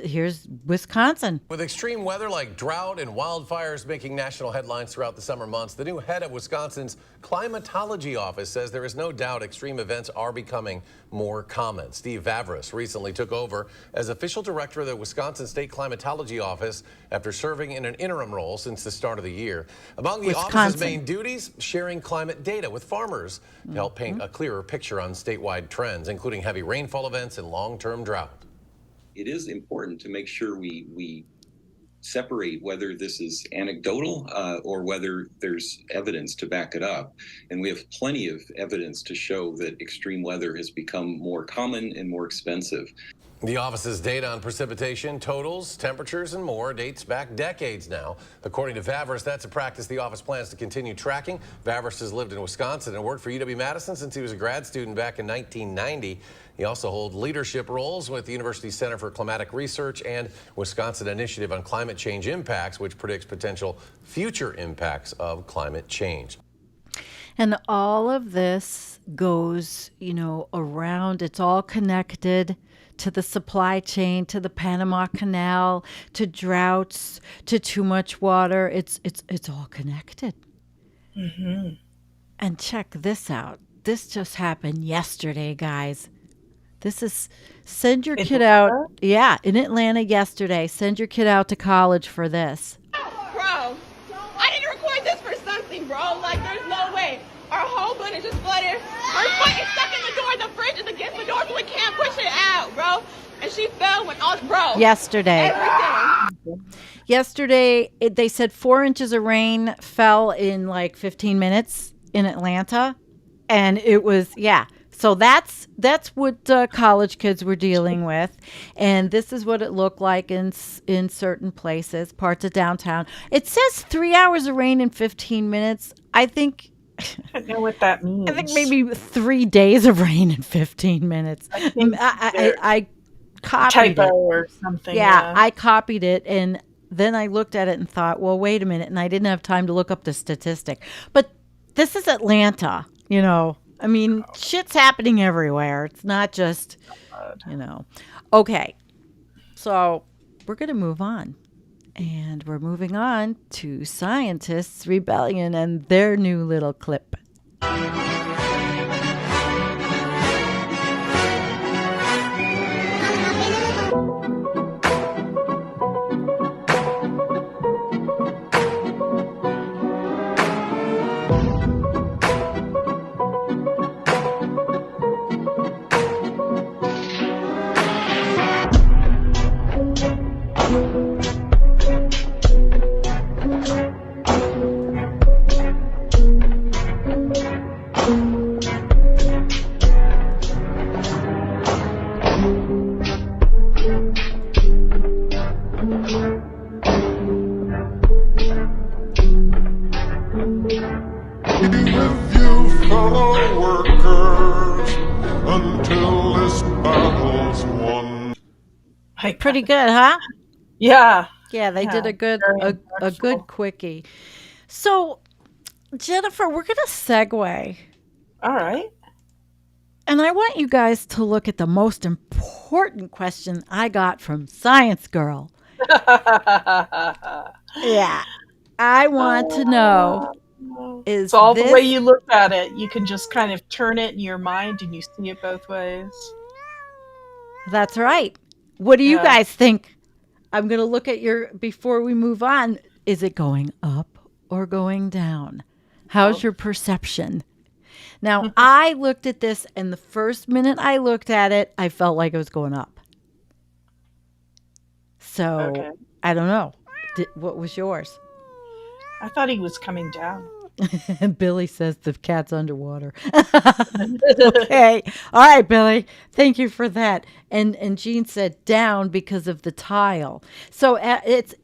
here's Wisconsin. With extreme weather like drought and wildfires making national headlines throughout the summer months, the new head of Wisconsin's climatology office says there is no doubt extreme events are becoming more common. Steve Vavris recently took over as official director of the Wisconsin State Climatology Office after serving in an interim role since the start of the year. Among the office's main duties, sharing climate data with farmers to help paint a clearer picture on statewide trends, including heavy rainfall events and long-term drought. It is important to make sure we separate whether this is anecdotal or whether there's evidence to back it up. And we have plenty of evidence to show that extreme weather has become more common and more expensive. The office's data on precipitation, totals, temperatures, and more dates back decades now. According to Vavris, that's a practice the office plans to continue tracking. Vavris has lived in Wisconsin and worked for UW-Madison since he was a grad student back in 1990. He also holds leadership roles with the University Center for Climatic Research and Wisconsin Initiative on Climate Change Impacts, which predicts potential future impacts of climate change. And all of this goes, around. It's all connected to the supply chain, to the Panama Canal, to droughts, to too much water. It's all connected. Mm-hmm. And check this out. This just happened yesterday, guys. This is send your kid out. Yeah, in Atlanta yesterday. Send your kid out to college for this. Bro, I didn't record this for something, bro. Like, there's no way. Our whole building is just flooded. Her foot is stuck in the door. The fridge is against the door, so we can't push it out, bro. And she fell when all, bro. Yesterday. Everything. They said 4 inches of rain fell in like 15 minutes in Atlanta. And it was, So that's what college kids were dealing with. And this is what it looked like in certain places, parts of downtown. It says 3 hours of rain in 15 minutes. I think... I don't know what that means. I think maybe 3 days of rain in 15 minutes. I copied typo it. Or something. Yeah, I copied it, and then I looked at it and thought, well, wait a minute. And I didn't have time to look up the statistic. But this is Atlanta, I mean, shit's happening everywhere. It's not just, Okay, so we're going to move on. And we're moving on to Scientists Rebellion and their new little clip. Pretty good, huh? Yeah. Yeah, they did a good quickie. So, Jennifer, we're going to segue. All right. And I want you guys to look at the most important question I got from Science Girl. Yeah. I want to know is all the way you look at it. You can just kind of turn it in your mind and you see it both ways. That's right. What do you guys think? I'm going to look at before we move on. Is it going up or going down? How's your perception? Now, I looked at this, and the first minute I looked at it, I felt like it was going up. So, I don't know. What was yours? I thought he was coming down. Billy says the cat's underwater. Okay. All right, Billy. Thank you for that. And Jean said down because of the tile. So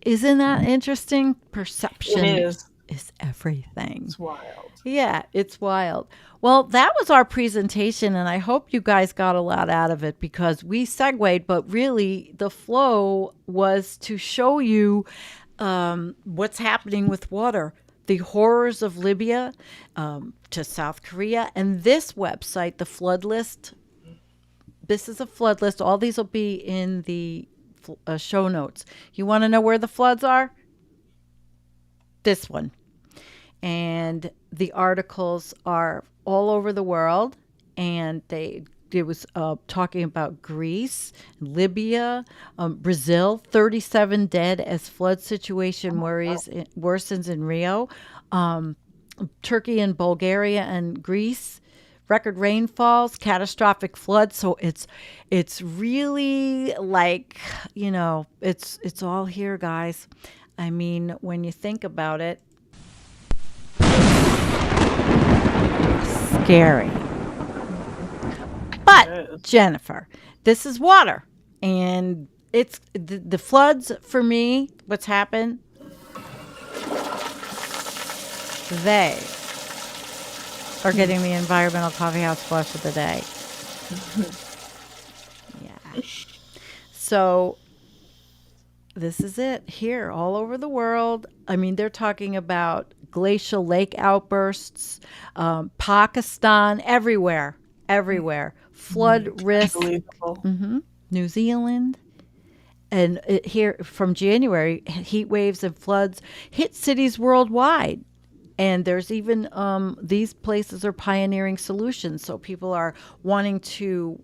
isn't that interesting? Perception is everything. It's wild. Yeah, it's wild. Well, that was our presentation, and I hope you guys got a lot out of it because we segued, but really the flow was to show you what's happening with water. The horrors of Libya to South Korea. And this website, the flood list, this is a flood list. All these will be in the show notes. You want to know where the floods are? This one. And the articles are all over the world. And it was talking about Greece, Libya, Brazil, 37 dead as flood situation worsens in Rio, Turkey and Bulgaria and Greece, record rainfalls, catastrophic floods. So it's really like, it's all here, guys. I mean, when you think about it, scary. But, Jennifer, this is water. And it's the floods for me, what's happened, they are getting the environmental coffee house flush of the day. Yeah. So this is it here all over the world. I mean, they're talking about glacial lake outbursts, Pakistan, everywhere. Flood risk. Unbelievable. New Zealand. And here from January, heat waves and floods hit cities worldwide. And there's even these places are pioneering solutions. So people are wanting to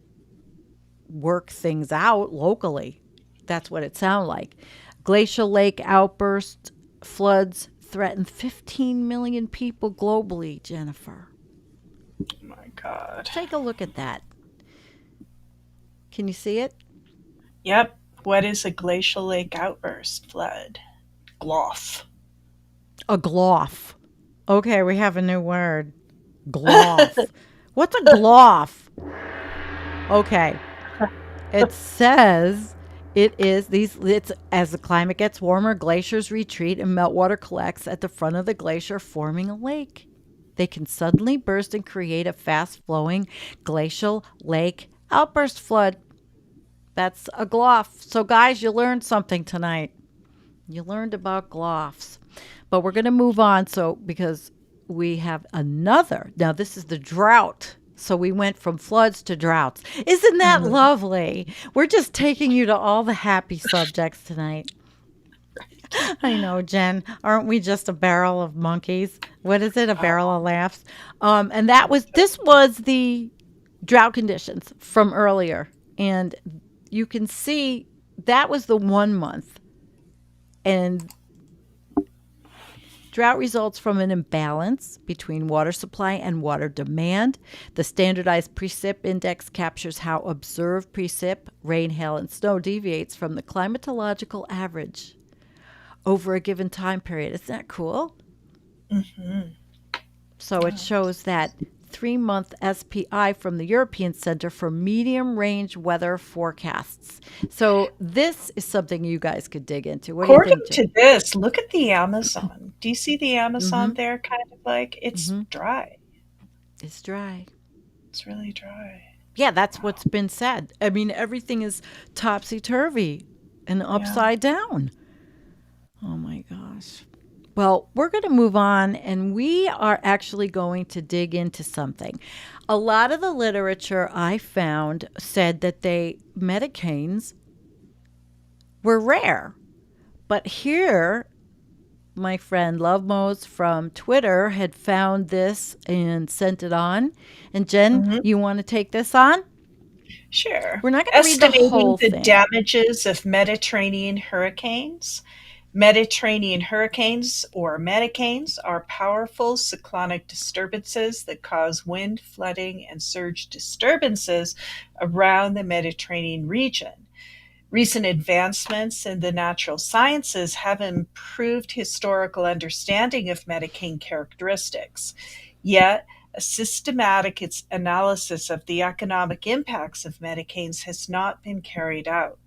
work things out locally. That's what it sounds like. Glacial lake outbursts, floods threaten 15 million people globally, Jennifer. Oh my God. Take a look at that. Can you see it? Yep. What is a glacial lake outburst flood? Gloff. A gloff. Okay, we have a new word. Gloff. What's a gloff? Okay. It says it's as the climate gets warmer, glaciers retreat and meltwater collects at the front of the glacier, forming a lake. They can suddenly burst and create a fast-flowing glacial lake outburst flood. That's a gloff. So guys, you learned something tonight. You learned about gloffs. But we're going to move on because we have another. Now this is the drought. So we went from floods to droughts. Isn't that lovely? We're just taking you to all the happy subjects tonight. I know, Jen. Aren't we just a barrel of monkeys? What is it? A barrel of laughs? And this was the drought conditions from earlier. And you can see that was the 1 month. And drought results from an imbalance between water supply and water demand. The standardized precip index captures how observed precip, rain, hail, and snow deviates from the climatological average over a given time period. Isn't that cool? Mm-hmm. So it shows that 3-month SPI from the European Center for Medium Range Weather Forecasts. So this is something you guys could dig into. What According do you think, to this, look at the Amazon. Do you see the Amazon there? Kind of like it's dry. It's dry. It's really dry. Yeah, that's what's been said. I mean, everything is topsy-turvy and upside down. Oh, my gosh. Well, we're going to move on, and we are actually going to dig into something. A lot of the literature I found said that Medicanes were rare. But here, my friend Love Mose from Twitter had found this and sent it on. And Jen, you want to take this on? Sure. We're not going to read the whole Estimating thing. the damages of Mediterranean hurricanes. Mediterranean hurricanes, or Medicanes, are powerful cyclonic disturbances that cause wind, flooding, and surge disturbances around the Mediterranean region. Recent advancements in the natural sciences have improved historical understanding of Medicane characteristics. Yet, a systematic analysis of the economic impacts of Medicanes has not been carried out.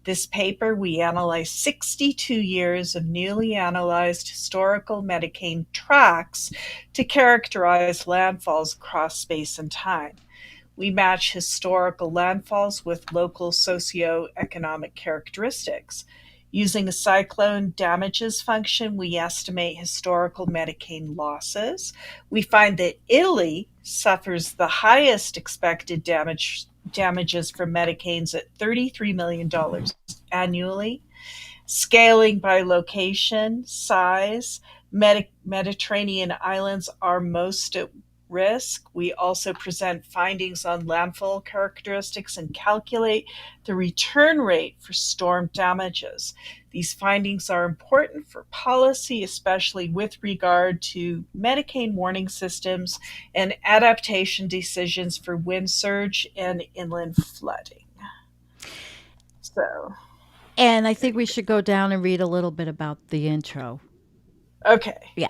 This paper, we analyzed 62 years of newly analyzed historical Medicane tracts to characterize landfalls across space and time. We match historical landfalls with local socioeconomic characteristics. Using a cyclone damages function, we estimate historical Medicane losses. We find that Italy suffers the highest expected damages from Medicanes at $33 million annually. Scaling by location, size, Mediterranean islands are most at risk. We also present findings on landfall characteristics and calculate the return rate for storm damages. These findings are important for policy, especially with regard to Medicane warning systems and adaptation decisions for wind surge and inland flooding. And I think we should go down and read a little bit about the intro. Okay. Yeah.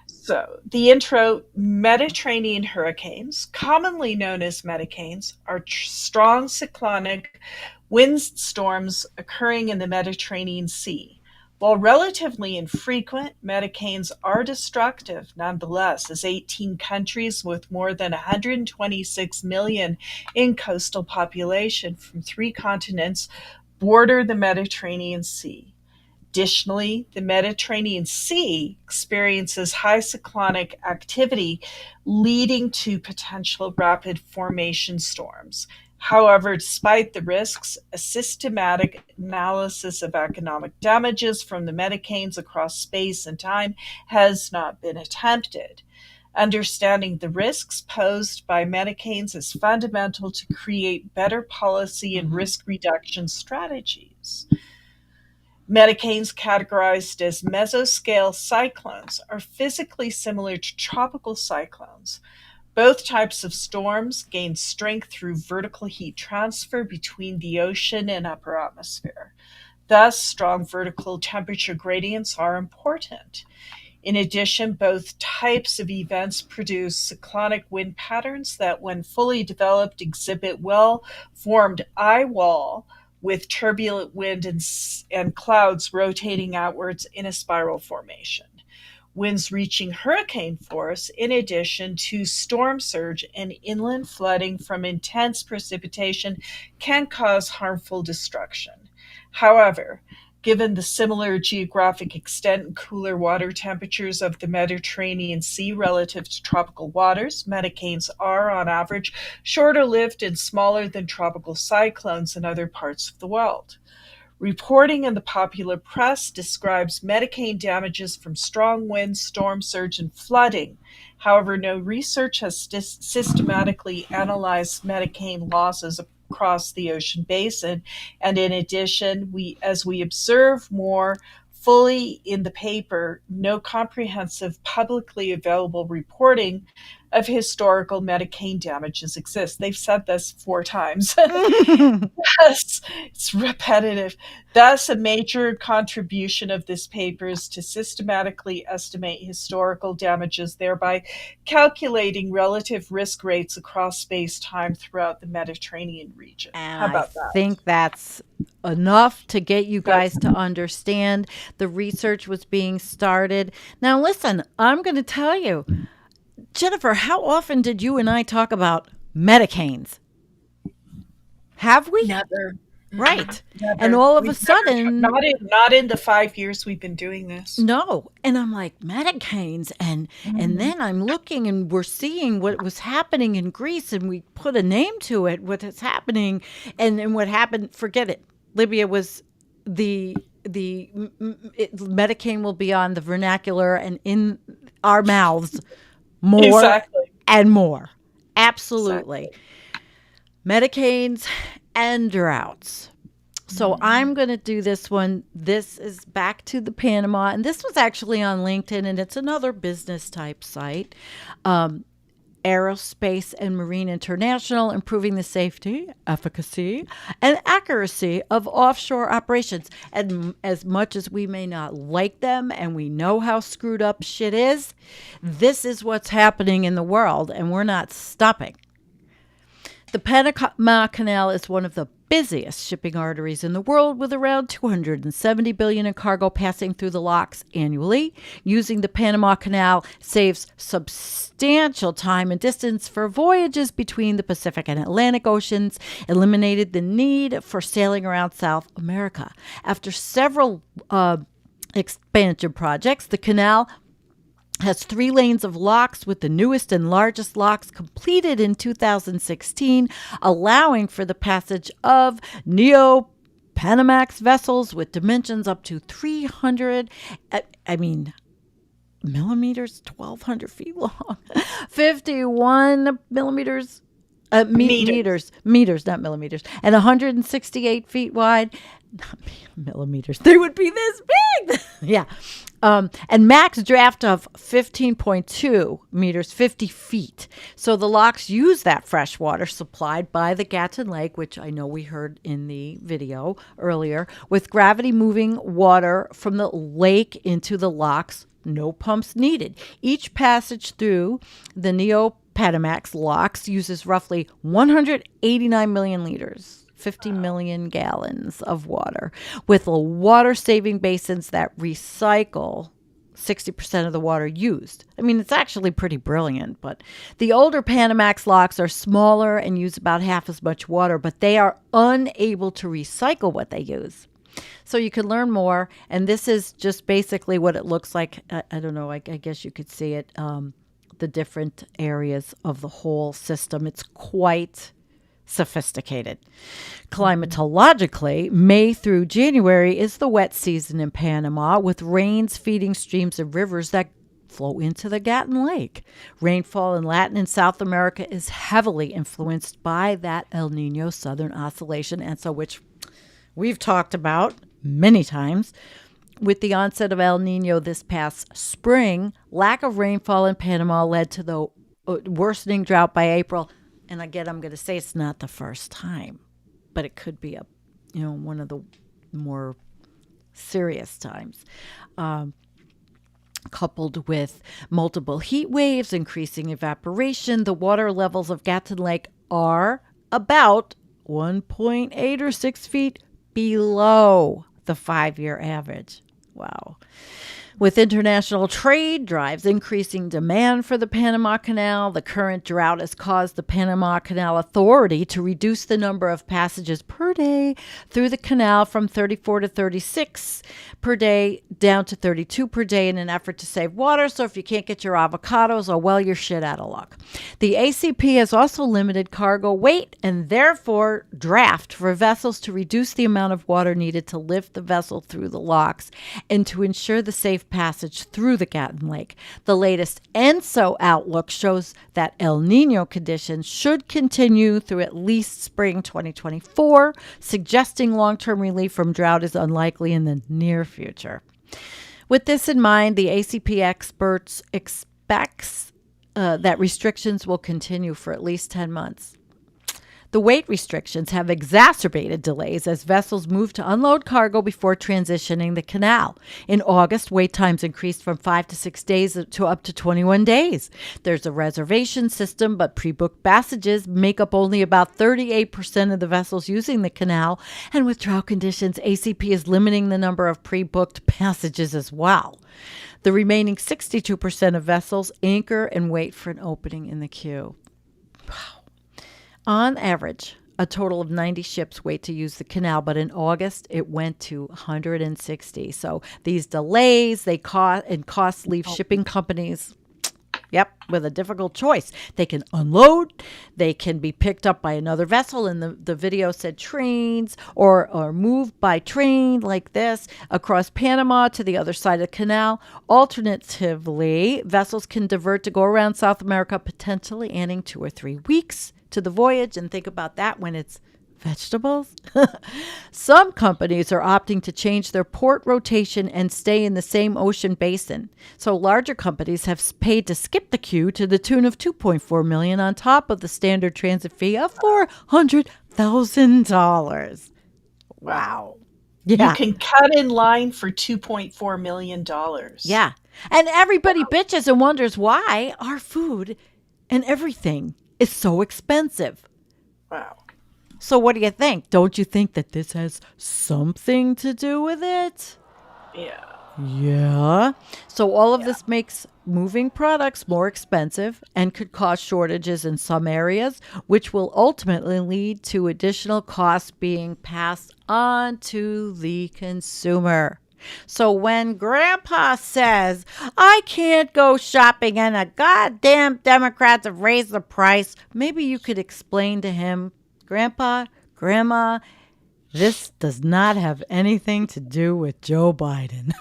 So the intro, Mediterranean hurricanes, commonly known as Medicanes, are strong cyclonic windstorms occurring in the Mediterranean Sea. While relatively infrequent, Medicanes are destructive nonetheless, as 18 countries with more than 126 million in coastal population from 3 continents border the Mediterranean Sea. Additionally, the Mediterranean Sea experiences high cyclonic activity, leading to potential rapid formation storms. However, despite the risks, a systematic analysis of economic damages from the Medicanes across space and time has not been attempted. Understanding the risks posed by Medicanes is fundamental to create better policy and risk reduction strategies. Medicanes, categorized as mesoscale cyclones, are physically similar to tropical cyclones. Both types of storms gain strength through vertical heat transfer between the ocean and upper atmosphere. Thus, strong vertical temperature gradients are important. In addition, both types of events produce cyclonic wind patterns that, when fully developed, exhibit well-formed eye wall with turbulent wind and clouds rotating outwards in a spiral formation. Winds reaching hurricane force, in addition to storm surge and inland flooding from intense precipitation, can cause harmful destruction. However, given the similar geographic extent and cooler water temperatures of the Mediterranean Sea relative to tropical waters, Medicanes are, on average, shorter-lived and smaller than tropical cyclones in other parts of the world. Reporting in the popular press describes Medicane damages from strong winds, storm surge, and flooding. However, no research has systematically analyzed Medicane losses across the ocean basin. And in addition, as we observe more fully in the paper, no comprehensive publicly available reporting of historical Medicane damages exists. They've said this 4 times. Yes, it's repetitive. Thus, a major contribution of this paper is to systematically estimate historical damages, thereby calculating relative risk rates across space-time throughout the Mediterranean region. And How about that? I think that's enough to get you guys to understand the research was being started. Now, listen, I'm going to tell you, Jennifer, how often did you and I talk about Medicanes? Have we? Never. Right. Never. And all of We've a sudden, not in the 5 years we've been doing this. no. And I'm like, Medicanes. And then I'm looking and we're seeing what was happening in Greece, and we put a name to it, what is happening. And what happened, forget it. Libya was Medicane will be on the vernacular and in our mouths more Exactly. and more. Absolutely. Medicanes and droughts. So I'm going to do this one. This is back to the Panama, and this was actually on LinkedIn, and it's another business type site. Aerospace and Marine International, improving the safety, efficacy, and accuracy of offshore operations. And as much as we may not like them and we know how screwed up shit is, this is what's happening in the world, and we're not stopping. The Panama Canal is one of the busiest shipping arteries in the world, with around 270 billion in cargo passing through the locks annually. Using the Panama Canal saves substantial time and distance for voyages between the Pacific and Atlantic Oceans, eliminated the need for sailing around South America. After several expansion projects, the canal has 3 lanes of locks, with the newest and largest locks completed in 2016, allowing for the passage of Neo-Panamax vessels with dimensions up to 300, millimeters, 1,200 feet long, 51 millimeters, meters, not millimeters, and 168 feet wide. Not millimeters. They would be this big. Yeah. And max draft of 15.2 meters, 50 feet. So the locks use that fresh water supplied by the Gatun Lake, which I know we heard in the video earlier, with gravity moving water from the lake into the locks. No pumps needed. Each passage through the Neo-Panamax locks uses roughly 189 million liters, 50 million gallons of water, with water-saving basins that recycle 60% of the water used. I mean, it's actually pretty brilliant, but the older Panamax locks are smaller and use about half as much water, but they are unable to recycle what they use. So you can learn more, and this is just basically what it looks like. I don't know, I guess you could see it, the different areas of the whole system. It's quite sophisticated. Climatologically, May through January is the wet season in Panama, with rains feeding streams and rivers that flow into the Gatun Lake. Rainfall in Latin and South America is heavily influenced by that El Nino Southern Oscillation, and so which we've talked about many times. With the onset of El Nino this past spring, lack of rainfall in Panama led to the worsening drought by April. And again, I'm going to say it's not the first time, but it could be one of the more serious times. Coupled with multiple heat waves, increasing evaporation, the water levels of Gatun Lake are about 1.8 or 6 feet below the 5-year average. Wow. With international trade drives increasing demand for the Panama Canal, the current drought has caused the Panama Canal Authority to reduce the number of passages per day through the canal from 34 to 36 per day down to 32 per day in an effort to save water. So if you can't get your avocados, well, you're shit out of luck. The ACP has also limited cargo weight and therefore draft for vessels to reduce the amount of water needed to lift the vessel through the locks and to ensure the safe passage through the Gatun Lake. The latest ENSO outlook shows that El Nino conditions should continue through at least spring 2024, suggesting long-term relief from drought is unlikely in the near future. With this in mind, the ACP experts expects that restrictions will continue for at least 10 months. The weight restrictions have exacerbated delays as vessels move to unload cargo before transitioning the canal. In August, wait times increased from 5 to 6 days to up to 21 days. There's a reservation system, but pre-booked passages make up only about 38% of the vessels using the canal. And with drought conditions, ACP is limiting the number of pre-booked passages as well. The remaining 62% of vessels anchor and wait for an opening in the queue. On average, a total of 90 ships wait to use the canal, but in August, it went to 160. So these delays, costs leave shipping companies, with a difficult choice. They can unload, they can be picked up by another vessel, and the video said trains, or moved by train like this across Panama to the other side of the canal. Alternatively, vessels can divert to go around South America, potentially adding 2 or 3 weeks to the voyage, and think about that when it's vegetables. Some companies are opting to change their port rotation and stay in the same ocean basin. So larger companies have paid to skip the queue to the tune of $2.4 million on top of the standard transit fee of $400,000. Wow. Yeah. You can cut in line for $2.4 million. Yeah. And everybody bitches and wonders why our food and everything is so expensive. Wow. So what do you think? Don't you think that this has something to do with it? Yeah. Yeah. So all of this makes moving products more expensive and could cause shortages in some areas, which will ultimately lead to additional costs being passed on to the consumer. So when Grandpa says, I can't go shopping and the goddamn Democrats have raised the price, maybe you could explain to him, Grandpa, Grandma, this does not have anything to do with Joe Biden.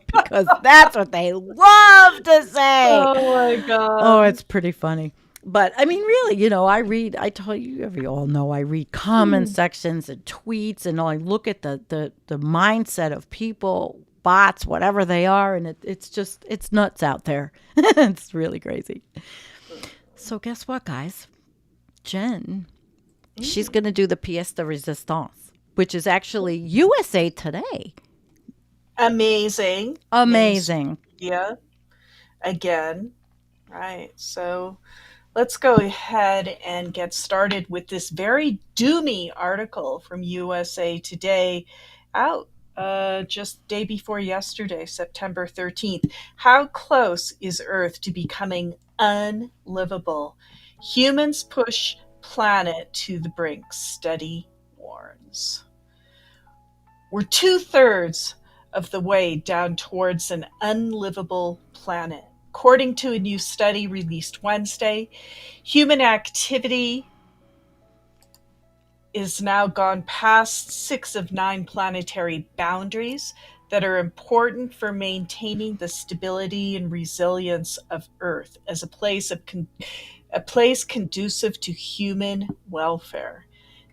Because that's what they love to say. Oh my God. Oh, it's pretty funny. But I mean, really, I told you, you all know, I read comment sections and tweets, and I look at the mindset of people, bots, whatever they are, and it's nuts out there. It's really crazy. So guess what, guys? Jen, she's going to do the pièce de résistance, which is actually USA Today. Amazing. Amazing. Yeah. Again. Right. So let's go ahead and get started with this very doomy article from USA Today out just day before yesterday, September 13th. How close is Earth to becoming unlivable? Humans push planet to the brink, study warns. We're 2/3 of the way down towards an unlivable planet. According to a new study released Wednesday, human activity is now gone past 6 of 9 planetary boundaries that are important for maintaining the stability and resilience of Earth as a place conducive to human welfare.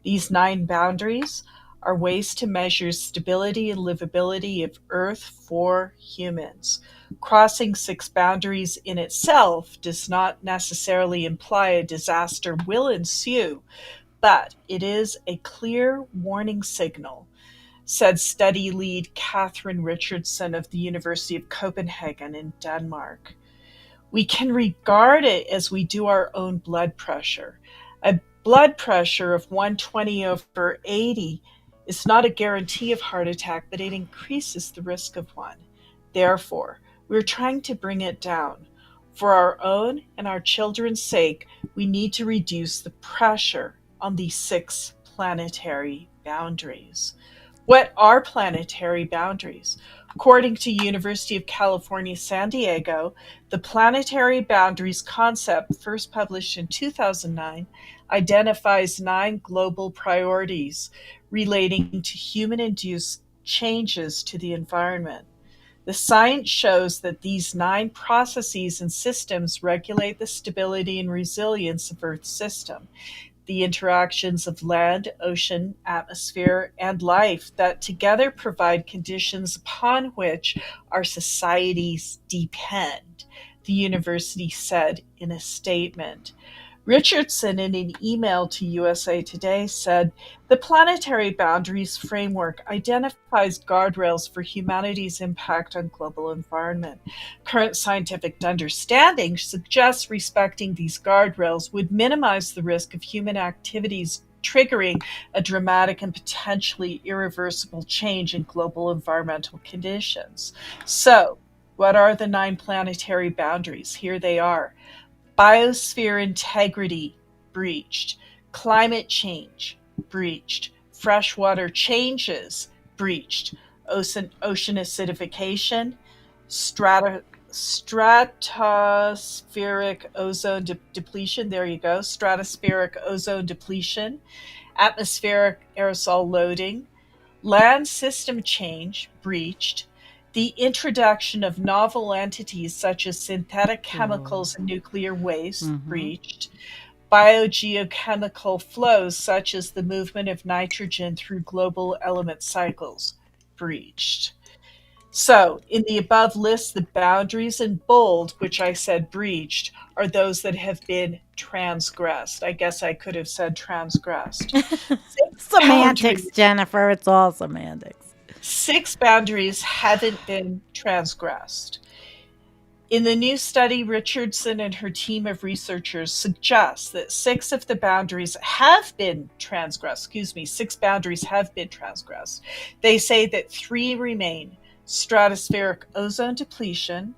These 9 boundaries are ways to measure stability and livability of Earth for humans. Crossing 6 boundaries in itself does not necessarily imply a disaster will ensue, but it is a clear warning signal, said study lead Catherine Richardson of the University of Copenhagen in Denmark. We can regard it as we do our own blood pressure. A blood pressure of 120/80 is not a guarantee of heart attack, but it increases the risk of one. Therefore, we're trying to bring it down. For our own and our children's sake, we need to reduce the pressure on these 6 planetary boundaries. What are planetary boundaries? According to University of California, San Diego, the planetary boundaries concept, first published in 2009, identifies 9 global priorities relating to human-induced changes to the environment. The science shows that these 9 processes and systems regulate the stability and resilience of Earth's system, the interactions of land, ocean, atmosphere, and life that together provide conditions upon which our societies depend, the university said in a statement. Richardson, in an email to USA Today, said, "The planetary boundaries framework identifies guardrails for humanity's impact on global environment. Current scientific understanding suggests respecting these guardrails would minimize the risk of human activities triggering a dramatic and potentially irreversible change in global environmental conditions." So, what are the 9 planetary boundaries? Here they are. Biosphere integrity, breached. Climate change, breached. Freshwater changes, breached. Ocean acidification, stratospheric ozone depletion, there you go, stratospheric ozone depletion, atmospheric aerosol loading, land system change, breached, the introduction of novel entities such as synthetic chemicals and nuclear waste, breached, biogeochemical flows such as the movement of nitrogen through global element cycles, breached. So, in the above list, the boundaries in bold, which I said breached, are those that have been transgressed. I guess I could have said transgressed. Semantics, Jennifer. It's all semantics. 6 boundaries haven't been transgressed. In the new study, Richardson and her team of researchers suggest that 6 of the boundaries have been transgressed. 6 boundaries have been transgressed. They say that 3 remain: stratospheric ozone depletion,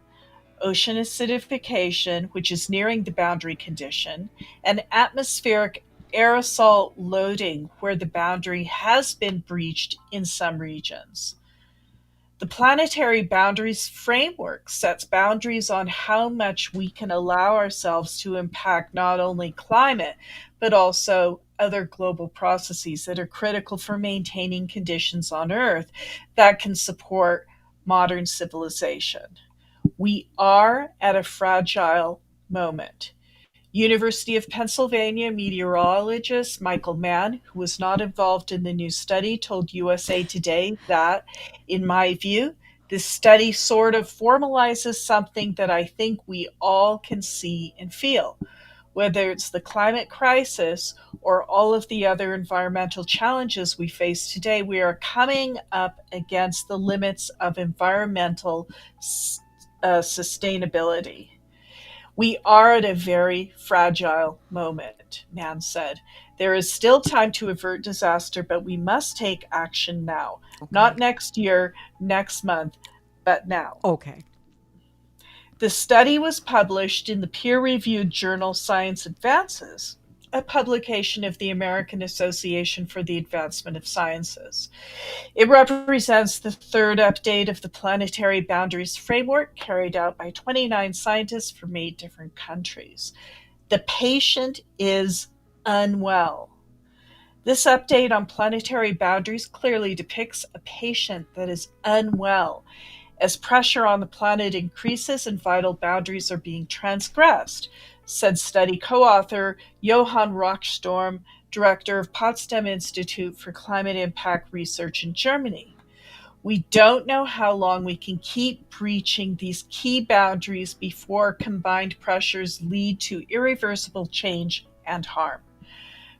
ocean acidification, which is nearing the boundary condition, and atmospheric aerosol loading, where the boundary has been breached in some regions. The planetary boundaries framework sets boundaries on how much we can allow ourselves to impact not only climate, but also other global processes that are critical for maintaining conditions on Earth that can support modern civilization. We are at a fragile moment. University of Pennsylvania meteorologist Michael Mann, who was not involved in the new study, told USA Today that, in my view, this study sort of formalizes something that I think we all can see and feel. Whether it's the climate crisis or all of the other environmental challenges we face today, we are coming up against the limits of environmental sustainability. We are at a very fragile moment, Mann said. There is still time to avert disaster, but we must take action now. Not next year, next month, but now. Okay. The study was published in the peer-reviewed journal Science Advances, a publication of the American Association for the Advancement of Sciences. It represents the third update of the planetary boundaries framework carried out by 29 scientists from 8 different countries. The patient is unwell. This update on planetary boundaries clearly depicts a patient that is unwell. As pressure on the planet increases and vital boundaries are being transgressed, said study co-author Johann Rockstorm, director of Potsdam Institute for Climate Impact Research in Germany. We don't know how long we can keep breaching these key boundaries before combined pressures lead to irreversible change and harm.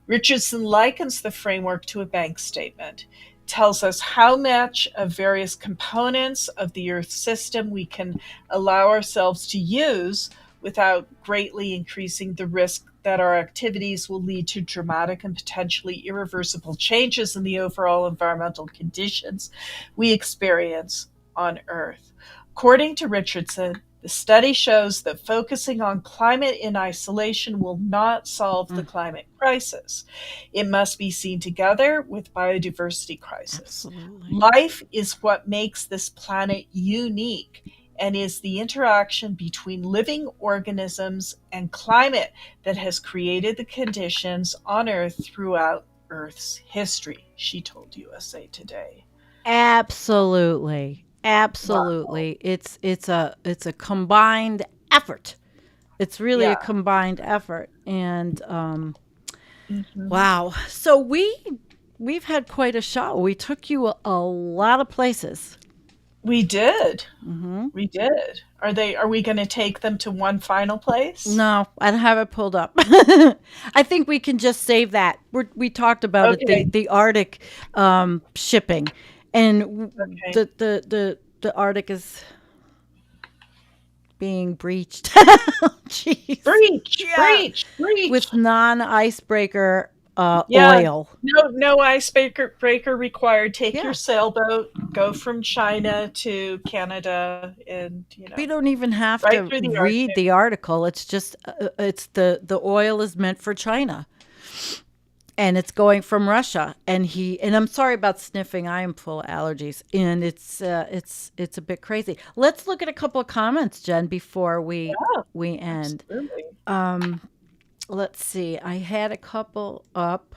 Richardson likens the framework to a bank statement, tells us how much of various components of the Earth system we can allow ourselves to use without greatly increasing the risk that our activities will lead to dramatic and potentially irreversible changes in the overall environmental conditions we experience on Earth. According to Richardson, the study shows that focusing on climate in isolation will not solve the climate crisis. It must be seen together with biodiversity crisis. Absolutely. Life is what makes this planet unique and is the interaction between living organisms and climate that has created the conditions on Earth throughout Earth's history, she told USA Today. Absolutely. Absolutely. Wow. It's a combined effort. It's really a combined effort. And wow. So we've had quite a show. We took you a lot of places. We did. We did. Are we going to take them to one final place? No, I don't have it pulled up. I think we can just save that. We talked about it, the Arctic shipping. And the Arctic is being breached. Breach. With non-icebreaker oil. No icebreaker required. Take your sailboat, go from China to Canada, and we don't even have to read the article. It's just it's the oil is meant for China. And it's going from Russia, and I'm sorry about sniffing. I am full of allergies, and it's a bit crazy. Let's look at a couple of comments, Jen, before we end. Absolutely. Let's see. I had a couple up.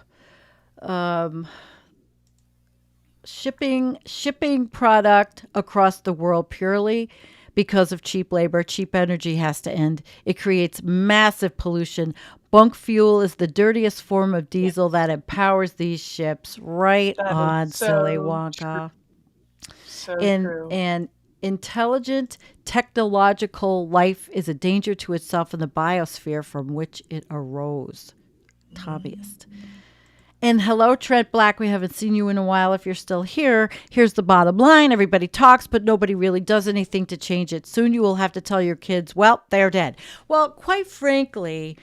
Shipping product across the world purely because of cheap labor, cheap energy has to end. It creates massive pollution. Bunk fuel is the dirtiest form of diesel that empowers these ships. Right on, silly Wonka. True. And intelligent technological life is a danger to itself and the biosphere from which it arose. Hobbyist. And hello, Trent Black. We haven't seen you in a while. If you're still here, here's the bottom line. Everybody talks, but nobody really does anything to change it. Soon you will have to tell your kids, well, they're dead. Well, quite frankly,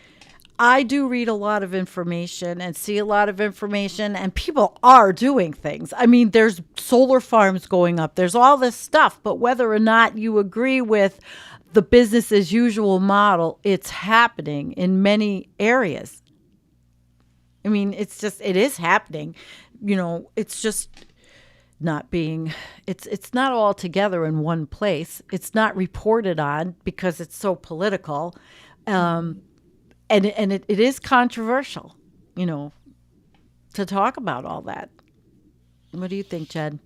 I do read a lot of information and see a lot of information, and people are doing things. I mean, there's solar farms going up. There's all this stuff, but whether or not you agree with the business as usual model, it's happening in many areas. I mean, it is happening. It's just not being, it's not all together in one place. It's not reported on because it's so political. And it is controversial, to talk about all that. What do you think, Jed?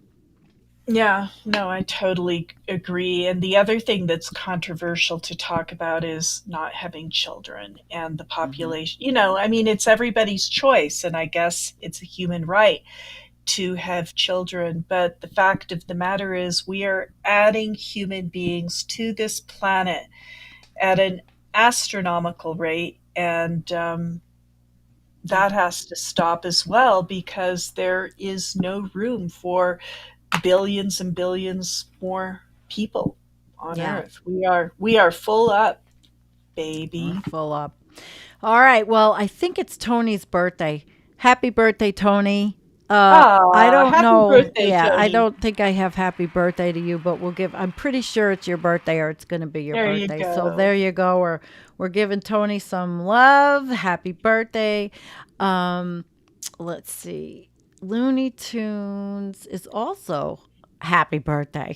Yeah, no, I totally agree. And the other thing that's controversial to talk about is not having children and the population. It's everybody's choice, and I guess it's a human right to have children. But the fact of the matter is we are adding human beings to this planet at an astronomical rate, and that has to stop as well, because there is no room for billions and billions more people on Earth. We are full up. baby. Full up. All right. Well, I think it's Tony's birthday. Happy birthday, Tony. I don't happy know. birthday, Yeah, I Tony. don't think I have happy birthday to you, but I'm pretty sure it's your birthday or it's going to be your There you birthday. So go. there you go. We're giving Tony some love. Happy birthday. Let's see. Looney Tunes is also happy birthday.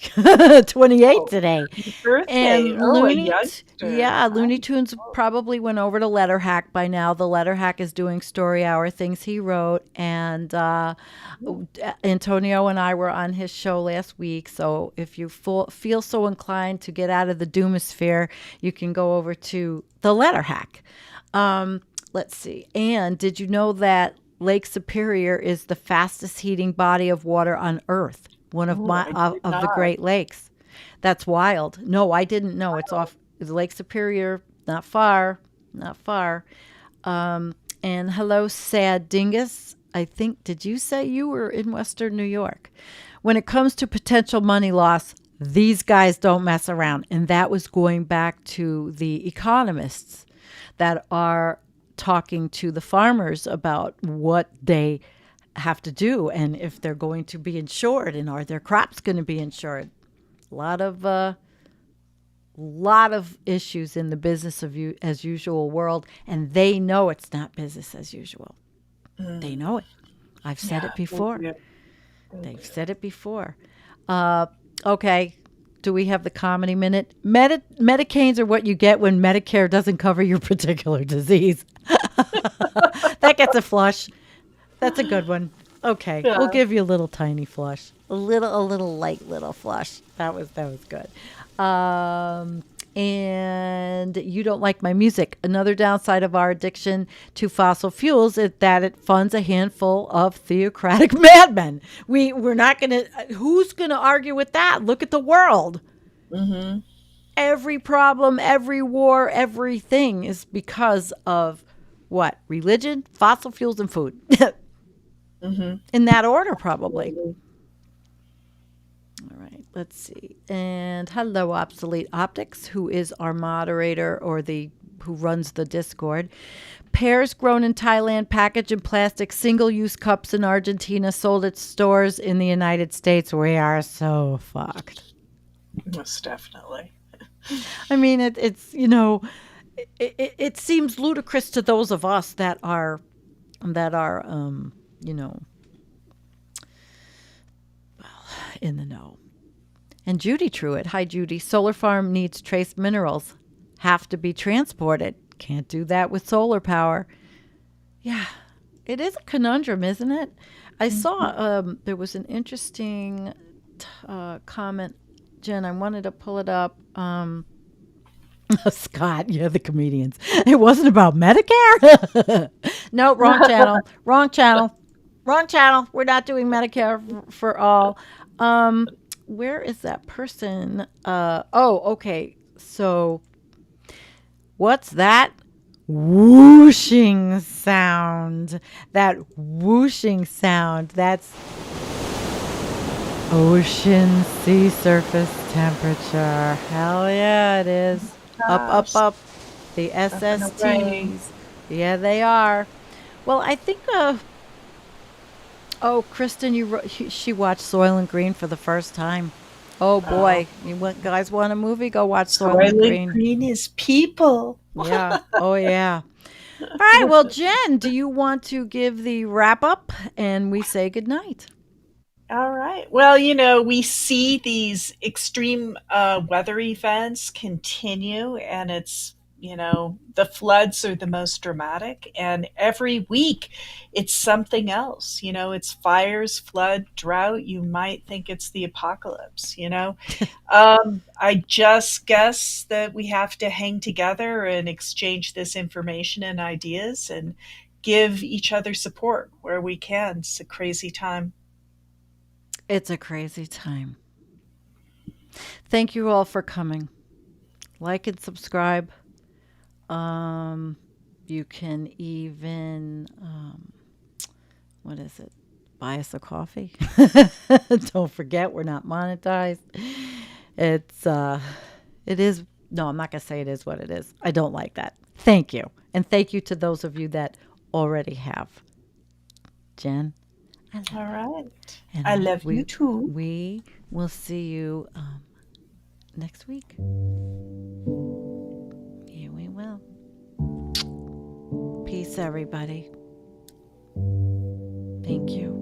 28 today. Birthday. And Oh, a youngster. Looney Tunes probably went over to Letter Hack by now. The Letter Hack is doing story hour things he wrote, and Antonio and I were on his show last week. So if you feel so inclined to get out of the doomosphere, you can go over to the Letter Hack. Let's see. And did you know that Lake Superior is the fastest heating body of water on Earth? One of the Great Lakes. That's wild. No, I didn't know. It's off Lake Superior, not far. And hello, Sad Dingus. I think, did you say you were in Western New York? When it comes to potential money loss, these guys don't mess around. And that was going back to the economists that are talking to the farmers about what they have to do and if they're going to be insured and are their crops going to be insured. A lot of issues in the business as usual world, and they know it's not business as usual. They know it. I've said it before. They've said it before. Okay. Do we have the comedy minute? Medicanes are what you get when Medicare doesn't cover your particular disease. That gets a flush. That's a good one. Okay, Yeah. We'll give you a little tiny flush, a little light little flush. That was good. And you don't like my music. Another downside of our addiction to fossil fuels is that it funds a handful of theocratic madmen. We're not gonna. Who's gonna argue with that? Look at the world. Mm-hmm. Every problem, every war, everything is because of what? Religion, fossil fuels, and food. Mm-hmm. In that order, probably. All right, let's see. And hello, Obsolete Optics, who is our moderator or who runs the Discord. Pears grown in Thailand, packaged in plastic, single-use cups in Argentina, sold at stores in the United States. We are so fucked. Most definitely. I mean, it's it seems ludicrous to those of us that are in the know. And Judy Truitt, hi Judy, solar farm needs trace minerals, have to be transported. Can't do that with solar power. Yeah, it is a conundrum, isn't it? I saw there was an interesting comment, Jen. I wanted to pull it up. Scott, yeah, the comedians. It wasn't about Medicare. No, wrong channel. Wrong channel. We're not doing Medicare for all. Where is that person? Okay. So, what's that whooshing sound? That whooshing sound. That's ocean sea surface temperature. Hell yeah, it is. Up. The SSTs. Yeah, they are. Well, I think, Kristen, she watched Soil and Green for the first time. Oh, boy. Guys want a movie? Go watch Soil and Green. Green is people. Yeah. Oh, yeah. All right. Well, Jen, do you want to give the wrap up and we say goodnight? All right. Well, we see these extreme weather events continue, and it's, the floods are the most dramatic. And every week it's something else. It's fires, flood, drought. You might think it's the apocalypse, I just guess that we have to hang together and exchange this information and ideas and give each other support where we can. It's a crazy time. It's a crazy time. Thank you all for coming. Like and subscribe. You can even, what is it? Buy us a coffee. Don't forget, we're not monetized. It is No, I'm not going to say it is what it is. I don't like that. Thank you. And thank you to those of you that already have. Jen? All right. And I love you too. We will see you next week. Yeah, we will. Peace, everybody. Thank you.